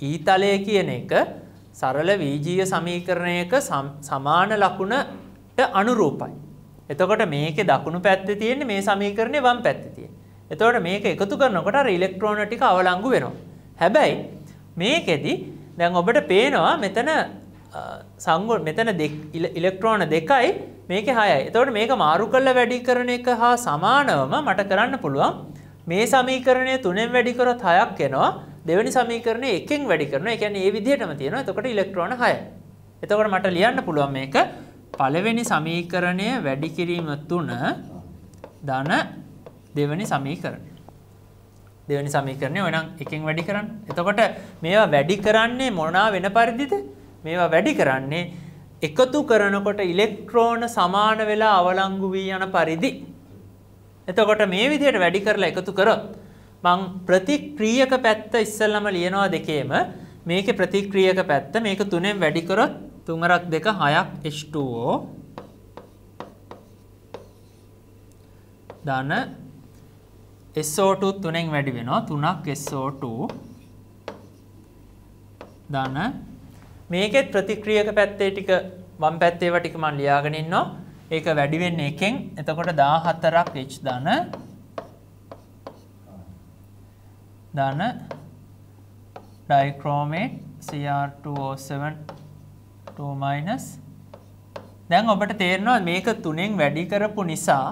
[SPEAKER 1] ඊතලය කියන එක සරල වීජීය සමීකරණයක සමාන ලකුණට අනුරූපයි. එතකොට මේකේ දකුණු පැත්තේ තියෙන්නේ මේ සමීකරණේ වම් පැත්තේ තියෙන්නේ. එතකොට මේක එකතු කරනකොට අර ඉලෙක්ට්‍රෝන ටික අවලංගු වෙනවා. හැබැයි මේකෙදි දැන් ඔබට පේනවා මෙතන මෙතන ඉලෙක්ට්‍රෝන දෙකයි මේකේ 6යි. එතකොට මේක මාරු කරලා වැඩි කරන එක හා සමානවම මට කරන්න පුළුවන් මේ සමීකරණය 3ෙන් වැඩි කරොත් 6ක් එනවා. දෙවෙනි සමීකරණය 1ෙන් වැඩි කරනවා. ඒ කියන්නේ මේ විදිහටම තියෙනවා. එතකොට ඉලෙක්ට්‍රෝන 6යි. එතකොට මට ලියන්න පුළුවන් මේක පළවෙනි සමීකරණය වැඩි කිරීම 3 ධන දෙවෙනි සමීකරණය. දෙවෙනි සමීකරණය ඔයනම් 1ෙන් වැඩි කරන්න. එතකොට මේවා වැඩි කරන්නේ මොනවා වෙන පරිදිද? මේවා වැඩි කරන්නේ එකතු කරනකොට ඉලෙක්ට්‍රෝන සමාන වෙලා අවලංගු වී යන පරිදි. එතකොට මේ විදිහට වැඩි කරලා එකතු කරොත් මං ප්‍රතික්‍රියක පැත්ත ඉස්සෙල්ලාම ලියනවා දෙකේම. මේකේ ප්‍රතික්‍රියක පැත්ත මේක 3ෙන් වැඩි කරොත් 3 2 6ක් H2O ධන SO2 3ෙන් වැඩි වෙනවා 3ක් SO2 ධන මේකෙත් ප්‍රතික්‍රියක පැත්තේ ටික වම් පැත්තේ ඒවා ටික මම ලියාගෙන ඉන්නවා. ඒක වැඩි වෙන්නේ 1ෙන්. එතකොට 14ක් H ධන ධන ඩයික්‍රෝමේට් Cr2O7 2- දැන් ඔබට තේරෙනවා මේක 3ෙන් වැඩි කරපු නිසා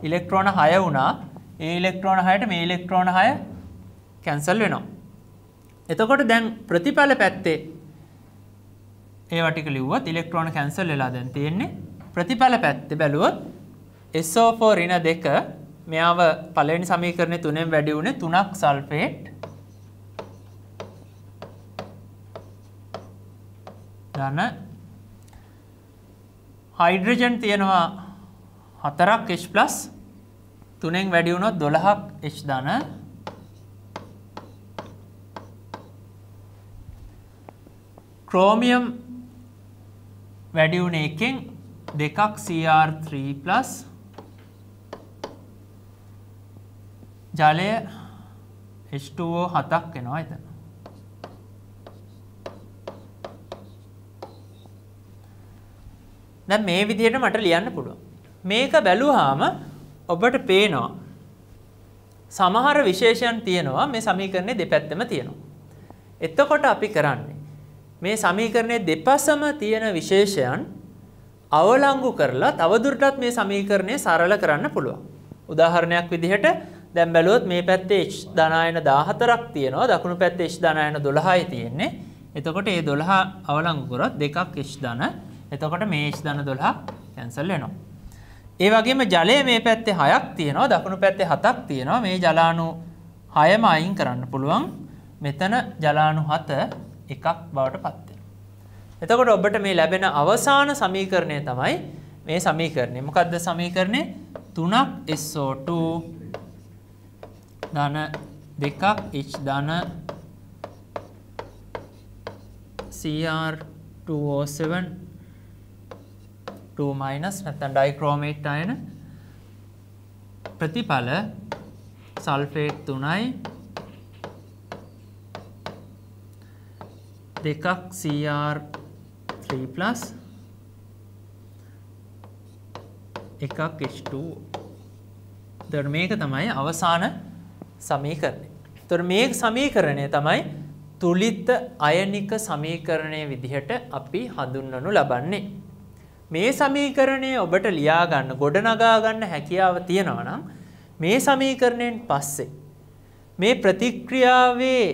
[SPEAKER 1] ඉලෙක්ට්‍රෝන 6 වුණා. ඒ ඉලෙක්ට්‍රෝන 6ට මේ ඉලෙක්ට්‍රෝන 6 කැන්සල් වෙනවා. එතකොට දැන් ප්‍රතිඵල පැත්තේ ඒවා ටික ලිව්වත් ඉලෙක්ට්‍රෝන කැන්සල් වෙලා දැන් තියෙන්නේ. ප්‍රතිඵල පැත්තේ බැලුවොත් SO4 ඍණ 2 මෙයාව පළවෙනි සමීකරණේ 3ෙන් වැඩි වුණේ 3ක් සල්ෆේට් ධන හයිඩ්‍රජන් තියෙනවා 4ක් H+ 3ෙන් වැඩි වුණොත් 12ක් H ධන ක්‍රෝමියම් වැඩි වුණේ 1ෙන් 2ක් Cr3+ ජලය H2O 7ක් එනවා එතන. දැන් මේ විදිහට මට ලියන්න පුළුවන්. මේක බැලුවාම ඔබට පේනවා සමහර විශේෂයන් තියෙනවා මේ සමීකරණේ දෙපැත්තෙම තියෙනවා. එතකොට අපි කරන්නේ මේ සමීකරණයේ දෙපසම තියෙන විශේෂයන් අවලංගු කරලා තවදුරටත් මේ සමීකරණය සරල කරන්න පුළුවන්. උදාහරණයක් විදිහට දැන් බැලුවොත් මේ පැත්තේ H ධනායන 14ක් තියෙනවා. දකුණු පැත්තේ H ධනායන 12යි තියෙන්නේ. එතකොට මේ 12 අවලංගු කරොත් 2ක් H ධන. එතකොට මේ H ධන 12 කැන්සල් වෙනවා. ඒ වගේම ජලය මේ පැත්තේ 6ක් තියෙනවා. දකුණු පැත්තේ 7ක් තියෙනවා. මේ ජලාණු 6ම අයින් කරන්න පුළුවන්. මෙතන ජලාණු 7 එකක් බවට පත් වෙනවා. එතකොට ඔබට මේ ලැබෙන අවසාන සමීකරණය තමයි මේ සමීකරණය. මොකක්ද සමීකරණය? 3ක් SO2 ධන 2ක් H ධන Cr2O7 2- නැත්නම් ඩයික්‍රෝමේට් අයන ප්‍රතිඵල සල්ෆේට් 3යි 2ක් Cr3+ එකක් H2O. එතකොට මේක තමයි අවසාන සමීකරණය. එතකොට මේ සමීකරණය තමයි තුලිත අයනික සමීකරණය විදිහට අපි හඳුන්වනු ලබන්නේ. මේ සමීකරණය ඔබට ලියා ගන්න, ගොඩනගා ගන්න හැකියාව තියෙනවා නම් මේ සමීකරණයෙන් පස්සේ මේ ප්‍රතික්‍රියාවේ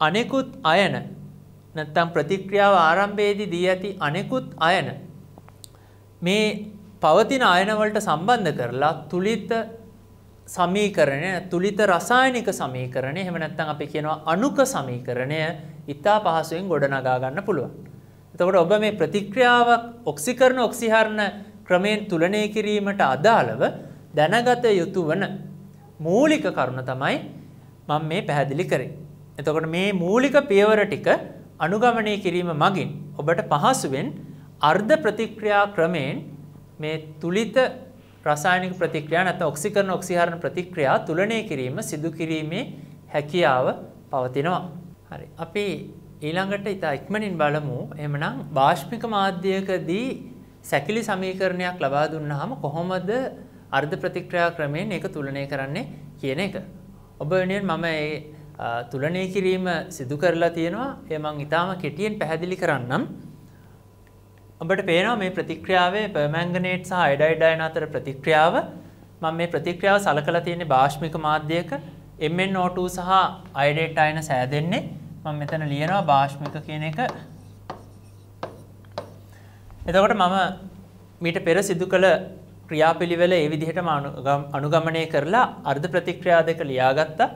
[SPEAKER 1] අනෙකුත් අයන නැත්නම් ප්‍රතික්‍රියාව ආරම්භයේදී දී ඇති අනෙකුත් අයන මේ පවතින අයන වලට සම්බන්ධ කරලා තුලිත සමීකරණය, තුලිත රසායනික සමීකරණය, එහෙම නැත්නම් අපි කියනවා අණුක සමීකරණය ඉතා පහසුවෙන් ගොඩනගා ගන්න පුළුවන්. එතකොට ඔබ මේ ප්‍රතික්‍රියාවක් ඔක්සිකරණ ඔක්සිහරණ ක්‍රමයෙන් තුලනය කිරීමට අදාළව දැනගත යුතු වන මූලික කරුණ තමයි මම මේ පැහැදිලි කරේ. එතකොට මේ මූලික පියවර ටික අනුගමනය කිරීම මගින් ඔබට පහසුවෙන් අර්ධ ප්‍රතික්‍රියා ක්‍රමයෙන් මේ තුලිත රසායනික ප්‍රතික්‍රියා නැත්නම් ඔක්සිකරණ ඔක්සිහරණ ප්‍රතික්‍රියා තුලනය කිරීම සිදු කිරීමේ හැකියාව පවතිනවා. හරි. අපි ඊළඟට ඉතා ඉක්මනින් බලමු. එහෙමනම් බාෂ්මික මාධ්‍යයකදී සැකිලි සමීකරණයක් ලබා දුන්නාම කොහොමද අර්ධ ප්‍රතික්‍රියා ක්‍රමයෙන් ඒක තුලනය කරන්නේ කියන එක. ඔබ වෙනුවෙන් මම ඒ තුලනය කිරීම සිදු කරලා තියෙනවා. ඒ මම ඊටාම කෙටියෙන් පැහැදිලි කරන්නම්. ඔබට පේනවා මේ ප්‍රතික්‍රියාවේ පර්මැංගනේට් සහ අයඩයිඩ් අයන අතර ප්‍රතික්‍රියාව. මම මේ ප්‍රතික්‍රියාව සලකලා තියෙන්නේ බාෂ්මික මාධ්‍යයක MnO2 සහ අයඩේට් අයන සෑදෙන්නේ. මම මෙතන ලියනවා බාෂ්මික කියන එක. එතකොට මම මීට පෙර සිදු කළ ක්‍රියාපිළිවෙල ඒ විදිහටම අනුගමනය කරලා අර්ධ ප්‍රතික්‍රියා දෙක ලියාගත්තා.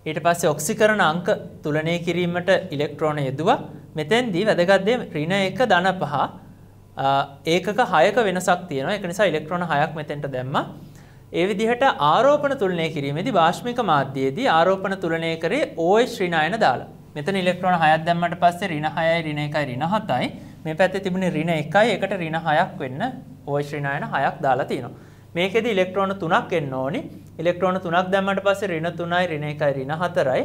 [SPEAKER 1] ඊට පස්සේ ඔක්සිකරණ අංක තුලනය කිරීමට ඉලෙක්ට්‍රෝන යෙදුවා. මෙතෙන්දී වැදගත් දේ ඍණ 1 ධන 5 ඒකක 6ක වෙනසක් තියෙනවා. ඒක නිසා ඉලෙක්ට්‍රෝන 6ක් මෙතෙන්ට දැම්මා. ඒ විදිහට ආරෝපණ තුලනය කිරීමේදී බාෂ්මික මාධ්‍යයේදී ආරෝපණ තුලනය කරේ OH ඍණ අයන දාලා. මෙතන ඉලෙක්ට්‍රෝන 6ක් දැම්මට පස්සේ ඍණ 6යි ඍණ 1යි ඍණ 7යි මේ පැත්තේ තිබුණේ ඍණ 1යි ඒකට ඍණ 6ක් වෙන්න OH ඍණ අයන 6ක් දාලා තියෙනවා. මේකෙදි ඉලෙක්ට්‍රෝන 3ක් එන්න ඕනි. ඉලෙක්ට්‍රෝන 3ක් දැම්මට පස්සේ ඍණ 3යි ඍණ 1යි ඍණ 4යි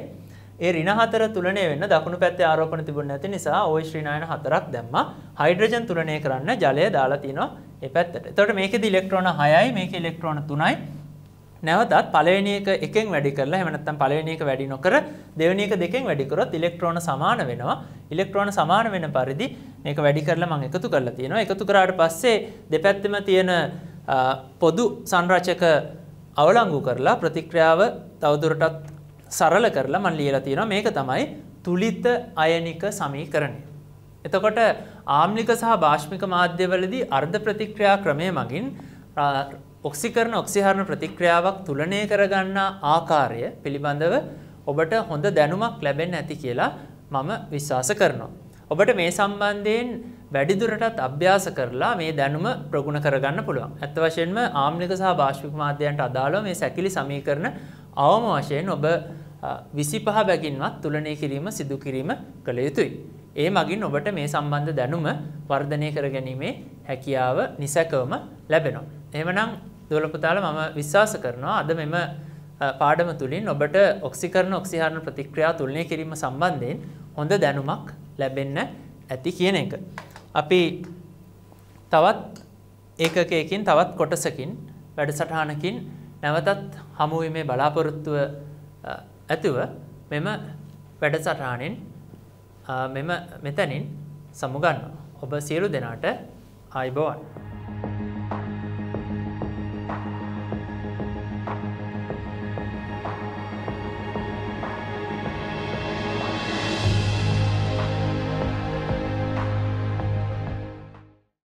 [SPEAKER 1] ඒ ඍණ 4 තුලනය වෙන්න දකුණු පැත්තේ ආරෝපණ තිබුණ නැති නිසා OH ඍණ අයන 4ක් දැම්මා. හයිඩ්‍රජන් තුලනය කරන්න ජලය දාලා තිනවා මේ පැත්තට. එතකොට මේකෙදි ඉලෙක්ට්‍රෝන 6යි මේකේ ඉලෙක්ට්‍රෝන 3යි. නැවතත් පළවෙනි එක එකෙන් වැඩි කරලා එහෙම නැත්නම් පළවෙනි එක වැඩි නොකර දෙවෙනි එක දෙකෙන් වැඩි කරොත් ඉලෙක්ට්‍රෝන සමාන වෙනවා. ඉලෙක්ට්‍රෝන සමාන වෙන පරිදි මේක වැඩි කරලා මම එකතු කරලා තියෙනවා. එකතු කරාට පස්සේ දෙපැත්තෙම තියෙන පොදු සංරචක අවලංගු කරලා ප්‍රතික්‍රියාව තවදුරටත් සරල කරලා මම ලියලා තියෙනවා. මේක තමයි තුලිත අයනික සමීකරණය. එතකොට ආම්ලික සහ බාෂ්මික මාධ්‍යවලදී අර්ධ ප්‍රතික්‍රියා ක්‍රමය මගින් ඔක්සිකරණ ඔක්සිහරණ ප්‍රතික්‍රියාවක් තුලනය කරගන්නා ආකාරය පිළිබඳව ඔබට හොඳ දැනුමක් ලැබෙන්න ඇති කියලා මම විශ්වාස කරනවා. ඔබට මේ සම්බන්ධයෙන් වැඩිදුරටත් අභ්‍යාස කරලා මේ දැනුම ප්‍රගුණ කරගන්න පුළුවන්. ඇත්ත වශයෙන්ම ආම්ලික සහ බාෂ්මික මාධ්‍යයන්ට අදාළව මේ සැකිලි සමීකරණ අවම වශයෙන් ඔබ 25 බැගින්වත් තුලනය කිරීම සිදු කිරීම කළ යුතුයි. ඒ මගින් ඔබට මේ සම්බන්ධ දැනුම වර්ධනය කර ගැනීමේ හැකියාව නිසැකවම ලැබෙනවා. එහෙමනම් දුවල පුතාලා මම විශ්වාස කරනවා අද මෙම පාඩම තුලින් ඔබට ඔක්සිකරණ ඔක්සිහරණ ප්‍රතික්‍රියා තුලනය කිරීම සම්බන්ධයෙන් හොඳ දැනුමක් ලැබෙන්න ඇති කියන එක. අපි තවත් ඒකකයකින් තවත් කොටසකින් වැඩසටහනකින් නැවතත් හමු වීමේ බලාපොරොත්තුව ඇතුව මෙම වැඩසටහනෙන් මෙතනින් සමුගන්නවා. ඔබ සියලු දෙනාට ආයුබෝවන්.